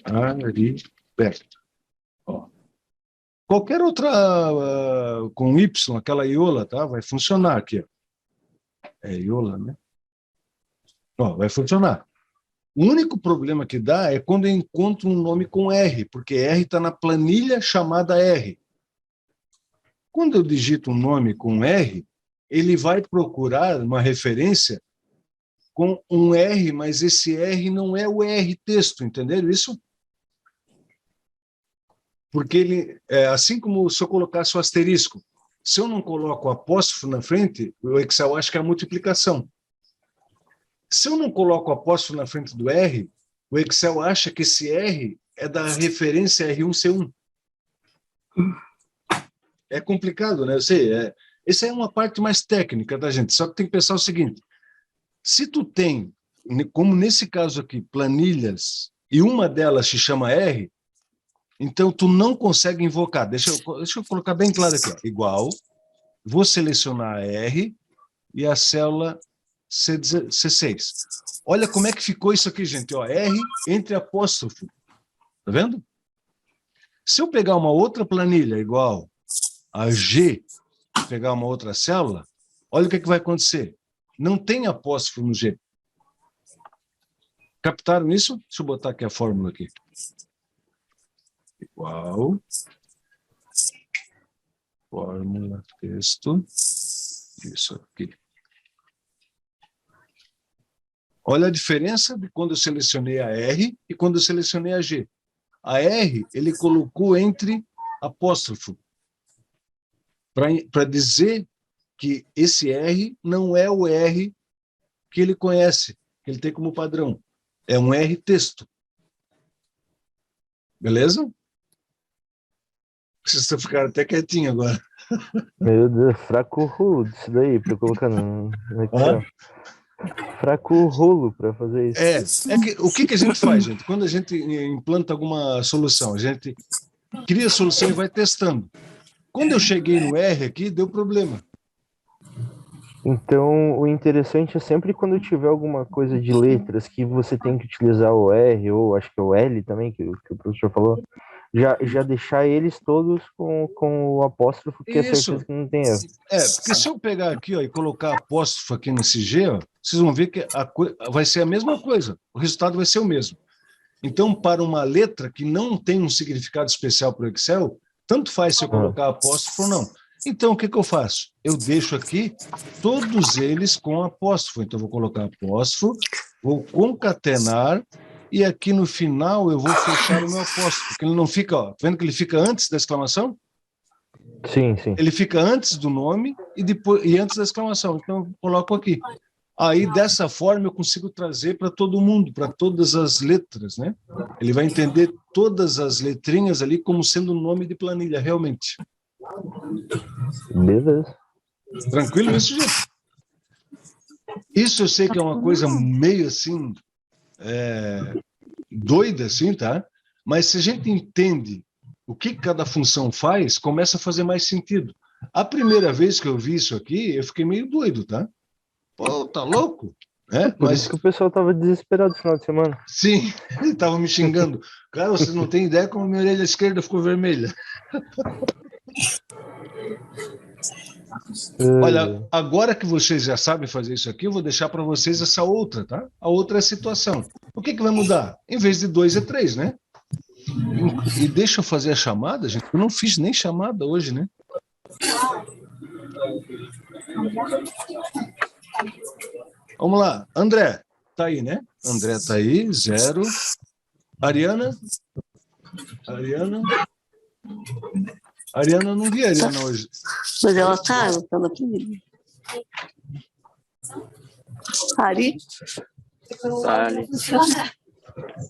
Speaker 1: Ariberto. Ó. Qualquer outra com Y, aquela Iola, tá? Vai funcionar aqui. Ó. É Iola, né? Ó, vai funcionar. O único problema que dá é quando eu encontro um nome com R, porque R está na planilha chamada R. Quando eu digito um nome com R, ele vai procurar uma referência com um R, mas esse R não é o R texto, entenderam isso? Porque ele, assim como se eu colocasse o asterisco, se eu não coloco o apóstrofo na frente, o Excel acha que é a multiplicação. Se eu não coloco o apóstrofo na frente do R, o Excel acha que esse R é da referência R1C1. É complicado, né? Eu sei, essa é uma parte mais técnica da gente, só que tem que pensar o seguinte, se tu tem, como nesse caso aqui, planilhas, e uma delas se chama R, então tu não consegue invocar. Deixa eu colocar bem claro aqui, ó. Igual, vou selecionar a R e a célula C6. Olha como é que ficou isso aqui, gente. Ó, R entre apóstrofo. Tá vendo? Se eu pegar uma outra planilha igual a G, pegar uma outra célula, olha o que vai acontecer. Não tem apóstrofo no G. Captaram isso? Deixa eu botar aqui a fórmula aqui. Igual. Fórmula, texto. Isso aqui. Olha a diferença de quando eu selecionei a R e quando eu selecionei a G. A R, ele colocou entre apóstrofo, para dizer que esse R não é o R que ele conhece, que ele tem como padrão. É um R texto. Beleza? Vocês estão ficando até quietinho agora.
Speaker 5: Meu Deus, fraco rolo disso daí, para colocar no Excel. Fraco rolo para fazer isso.
Speaker 1: O que a gente faz, gente? Quando a gente implanta alguma solução, a gente cria a solução e vai testando. Quando eu cheguei no R aqui, deu problema.
Speaker 5: Então, o interessante é sempre quando tiver alguma coisa de letras que você tem que utilizar o R, ou acho que é o L também, que o professor falou, já deixar eles todos com o apóstrofo, que é certeza que não tem erro.
Speaker 1: Porque se eu pegar aqui, ó, e colocar apóstrofo aqui nesse G, ó, vocês vão ver que vai ser a mesma coisa. O resultado vai ser o mesmo. Então, para uma letra que não tem um significado especial para o Excel, tanto faz se eu colocar apóstrofo ou não. Então, o que eu faço? Eu deixo aqui todos eles com apóstrofo. Então, eu vou colocar apóstrofo, vou concatenar, e aqui no final eu vou fechar o meu apóstrofo, porque ele não fica, ó, vendo que ele fica antes da exclamação?
Speaker 5: Sim, sim.
Speaker 1: Ele fica antes do nome e antes da exclamação. Então, eu coloco aqui. Aí, dessa forma, eu consigo trazer para todo mundo, para todas as letras, né? Ele vai entender todas as letrinhas ali como sendo nome de planilha, realmente.
Speaker 5: Beleza.
Speaker 1: Tranquilo isso, gente? Isso eu sei que é uma coisa meio assim, doida, assim, tá? Mas se a gente entende o que cada função faz, começa a fazer mais sentido. A primeira vez que eu vi isso aqui, eu fiquei meio doido, tá? Pô, tá louco?
Speaker 5: Por isso que o pessoal tava desesperado no final de semana.
Speaker 1: Sim, ele estava me xingando. Cara, você não tem ideia como minha orelha esquerda ficou vermelha. Olha, agora que vocês já sabem fazer isso aqui, eu vou deixar para vocês essa outra, tá? A outra é a situação. O que vai mudar? Em vez de 2 é 3, né? E deixa eu fazer a chamada, gente. Eu não fiz nem chamada hoje, né? Vamos lá. André, tá aí, né? André tá aí, 0. Ariana? Ariana, eu não vi a Ariana hoje.
Speaker 6: Mas ela tá aqui. Ari?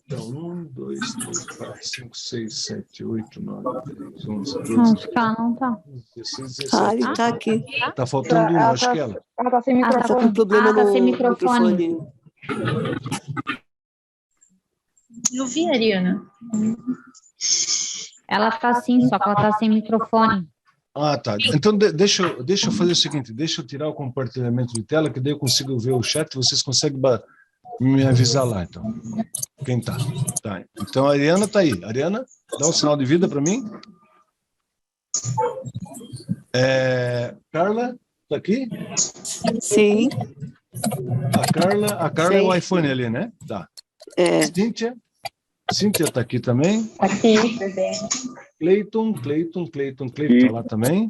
Speaker 1: Então, 1, 2, 3, 4, 5, 6, 7, 8, 9, 10, 11, 12,
Speaker 2: Acho que ela não tá.
Speaker 1: 16, 17.
Speaker 6: A Ari tá aqui.
Speaker 1: Tá faltando uma, acho que ela.
Speaker 3: Ela tá sem
Speaker 6: Ela tá
Speaker 3: microfone.
Speaker 6: com problema
Speaker 2: tá
Speaker 6: no
Speaker 2: sem microfone.
Speaker 6: microfone.
Speaker 7: Eu vi, Ariana.
Speaker 2: Ela tá sim, só que ela tá sem microfone.
Speaker 1: Ah, tá. Então, deixa eu fazer o seguinte, deixa eu tirar o compartilhamento de tela, que daí eu consigo ver o chat, vocês conseguem me avisar lá, então. Quem tá? Tá. Então, a Ariana tá aí. Ariana, dá um sinal de vida para mim. Carla, tá aqui?
Speaker 6: Sim.
Speaker 1: A Carla é o iPhone ali, né? Tá.
Speaker 6: É.
Speaker 1: Cíntia tá aqui também.
Speaker 7: Aqui, bebê.
Speaker 1: Cleiton tá lá também.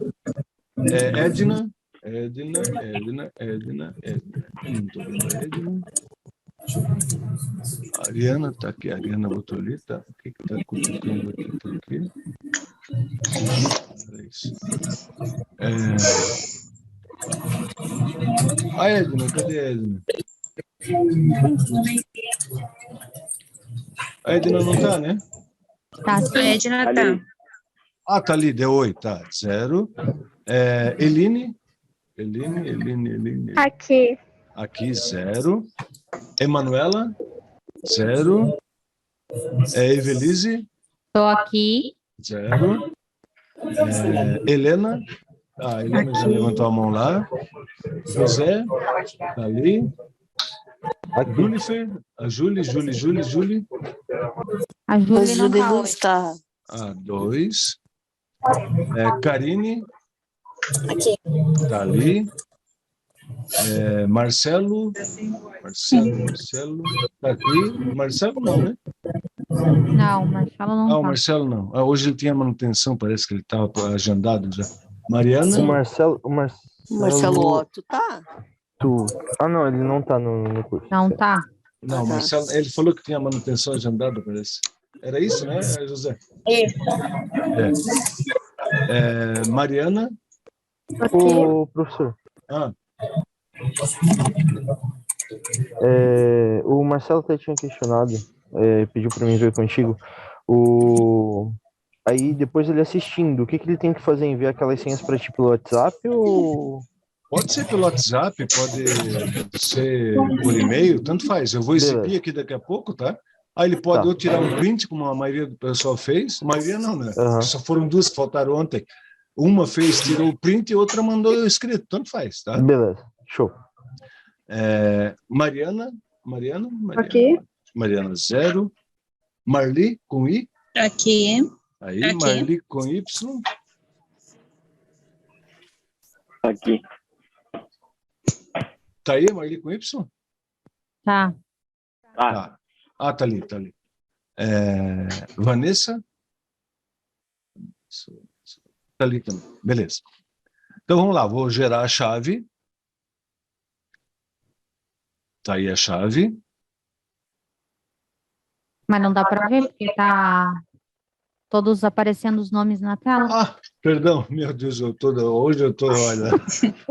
Speaker 1: Edna. Não tô vendo a Edna. A Ariana tá aqui, a Ariana botou ali, tá? O que tá cutucando aqui? Tá aqui. É isso. A Edna, cadê a Edna? A Edna não tá, né?
Speaker 2: Tá
Speaker 7: A
Speaker 2: sim.
Speaker 7: Edna tá.
Speaker 1: Ah, tá ali, deu 8, tá. 0. Eline.
Speaker 3: Aqui.
Speaker 1: Aqui, 0. Emanuela, 0. Evelise,
Speaker 2: Tô aqui.
Speaker 1: 0. Helena. A Helena já levantou a mão lá. José, tá ali. Júlifer, a Júlia.
Speaker 2: A
Speaker 6: A
Speaker 2: Júlia não
Speaker 6: Júlia
Speaker 2: tá
Speaker 6: não
Speaker 2: hoje.
Speaker 6: está.
Speaker 1: 2. Karine,
Speaker 7: Aqui.
Speaker 1: tá ali. Marcelo, tá aqui. Marcelo não, né?
Speaker 2: Não, Marcelo não
Speaker 1: O
Speaker 2: tá.
Speaker 1: Marcelo não. Hoje ele tinha manutenção, parece que ele estava agendado já. Mariana,
Speaker 5: O Marcelo
Speaker 6: Marcelo Otto tá?
Speaker 5: não, ele não tá no curso.
Speaker 2: Não tá.
Speaker 1: não, Marcelo, ele falou que tinha manutenção agendada, parece. Era isso, né, José? Mariana,
Speaker 5: Ô, professor, o Marcelo até tinha questionado, pediu para mim ver contigo, aí depois ele assistindo, o que ele tem que fazer? Enviar aquelas senhas para ti pelo WhatsApp ou...
Speaker 1: pode ser pelo WhatsApp, pode ser por e-mail, tanto faz. Eu vou exibir aqui daqui a pouco, tá? Aí ele pode ou tirar um print, como a maioria do pessoal fez. A maioria não, né? Só foram 2 que faltaram ontem. Uma fez, tirou o print e outra mandou escrito, tanto faz, tá?
Speaker 5: Beleza, show.
Speaker 1: Mariana.
Speaker 3: Aqui.
Speaker 1: Mariana, 0. Marli, com I.
Speaker 7: Aqui.
Speaker 1: Aí,
Speaker 7: Aqui.
Speaker 1: Marli, com Y.
Speaker 4: Aqui.
Speaker 1: Tá aí, Marli, com Y?
Speaker 2: Tá.
Speaker 1: Tá. Ah, tá ali. Vanessa? Tá ali também. Beleza. Então vamos lá, vou gerar a chave. Tá aí a chave.
Speaker 2: Mas não dá para ver, porque tá todos aparecendo os nomes na tela.
Speaker 1: Ah, perdão, meu Deus, hoje eu tô, olha.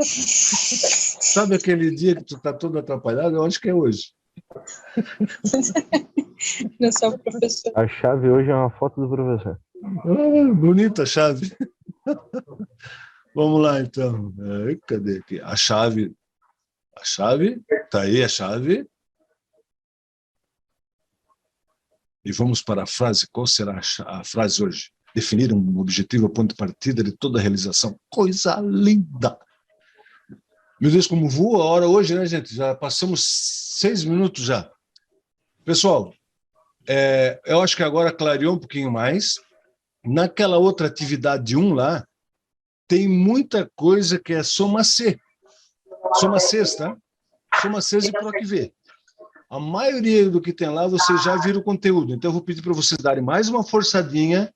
Speaker 1: Sabe aquele dia que tu tá todo atrapalhado? Eu acho que é hoje.
Speaker 7: Não sou professor.
Speaker 5: A chave hoje é uma foto do professor.
Speaker 1: Bonita a chave. Vamos lá, então. Cadê aqui? A chave. A chave. Tá aí a chave. E vamos para a frase. Qual será a frase hoje? Definir um objetivo, a ponto de partida de toda a realização. Coisa linda! Meu Deus, como voa a hora hoje, né, gente? Já passamos 6 minutos já. Pessoal, eu acho que agora clareou um pouquinho mais. Naquela outra atividade 1 lá, tem muita coisa que é soma C. Soma Cs, tá? Soma Cs e PROC V. A maioria do que tem lá, vocês já viram o conteúdo. Então, eu vou pedir para vocês darem mais uma forçadinha.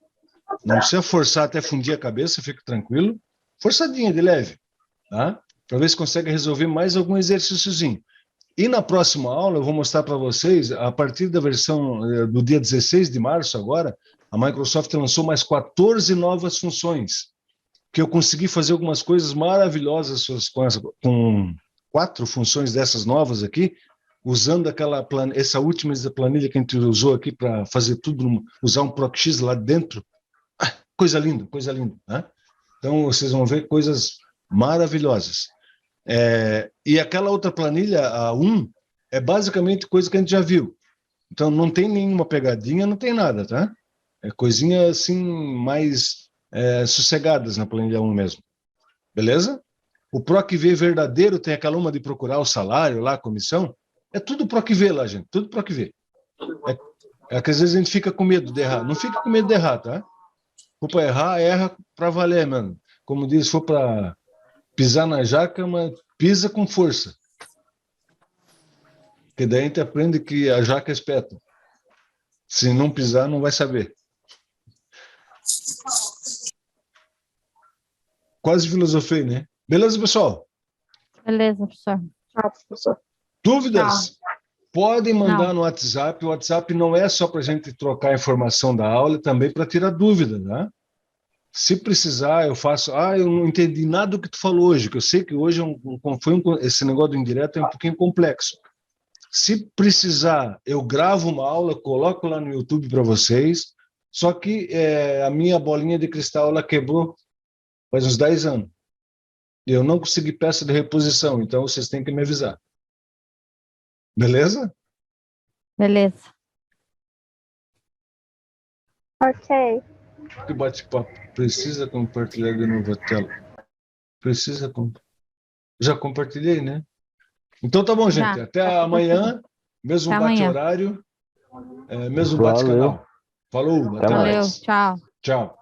Speaker 1: Não precisa forçar até fundir a cabeça, fique tranquilo. Forçadinha de leve, tá? Para ver se consegue resolver mais algum exercíciozinho. E na próxima aula, eu vou mostrar para vocês, a partir da versão do dia 16 de março agora, a Microsoft lançou mais 14 novas funções, que eu consegui fazer algumas coisas maravilhosas com 4 funções dessas novas aqui, usando essa última planilha que a gente usou aqui para fazer tudo, usar um PROC-X lá dentro. Coisa linda, né? Então, vocês vão ver coisas maravilhosas. E aquela outra planilha, a 1, é basicamente coisa que a gente já viu. Então, não tem nenhuma pegadinha, não tem nada, tá? É coisinha, assim, mais sossegadas na planilha 1 mesmo. Beleza? O PROC-V verdadeiro tem aquela uma de procurar o salário lá, a comissão. É tudo PROC-V lá, gente. Tudo PROC-V. É que às vezes a gente fica com medo de errar. Não fica com medo de errar, tá? Se for para errar, erra para valer, mano. Como diz, se for para pisar na jaca, mas pisa com força. Porque daí a gente aprende que a jaca é espeta. Se não pisar, não vai saber. Quase filosofei, né? Beleza, pessoal?
Speaker 2: Beleza, professor.
Speaker 1: Dúvidas? Podem mandar
Speaker 2: Não.
Speaker 1: no WhatsApp. O WhatsApp não é só para a gente trocar informação da aula, é também para tirar dúvida, né? Se precisar, eu faço. Eu não entendi nada do que tu falou hoje, que eu sei que hoje esse negócio do indireto é um pouquinho complexo. Se precisar, eu gravo uma aula, coloco lá no YouTube para vocês. Só que a minha bolinha de cristal ela quebrou faz uns 10 anos. Eu não consegui peça de reposição, então vocês têm que me avisar. Beleza?
Speaker 2: Beleza.
Speaker 3: Ok.
Speaker 1: Que bate-papo. Precisa compartilhar de novo a tela. Precisa Já compartilhei, né? Então tá bom, gente.
Speaker 2: Já.
Speaker 1: Até amanhã. Mesmo
Speaker 2: Até amanhã.
Speaker 1: bate-horário. Mesmo bate-canal. Falou. Até
Speaker 2: Valeu,
Speaker 1: mais.
Speaker 2: tchau.
Speaker 1: Tchau.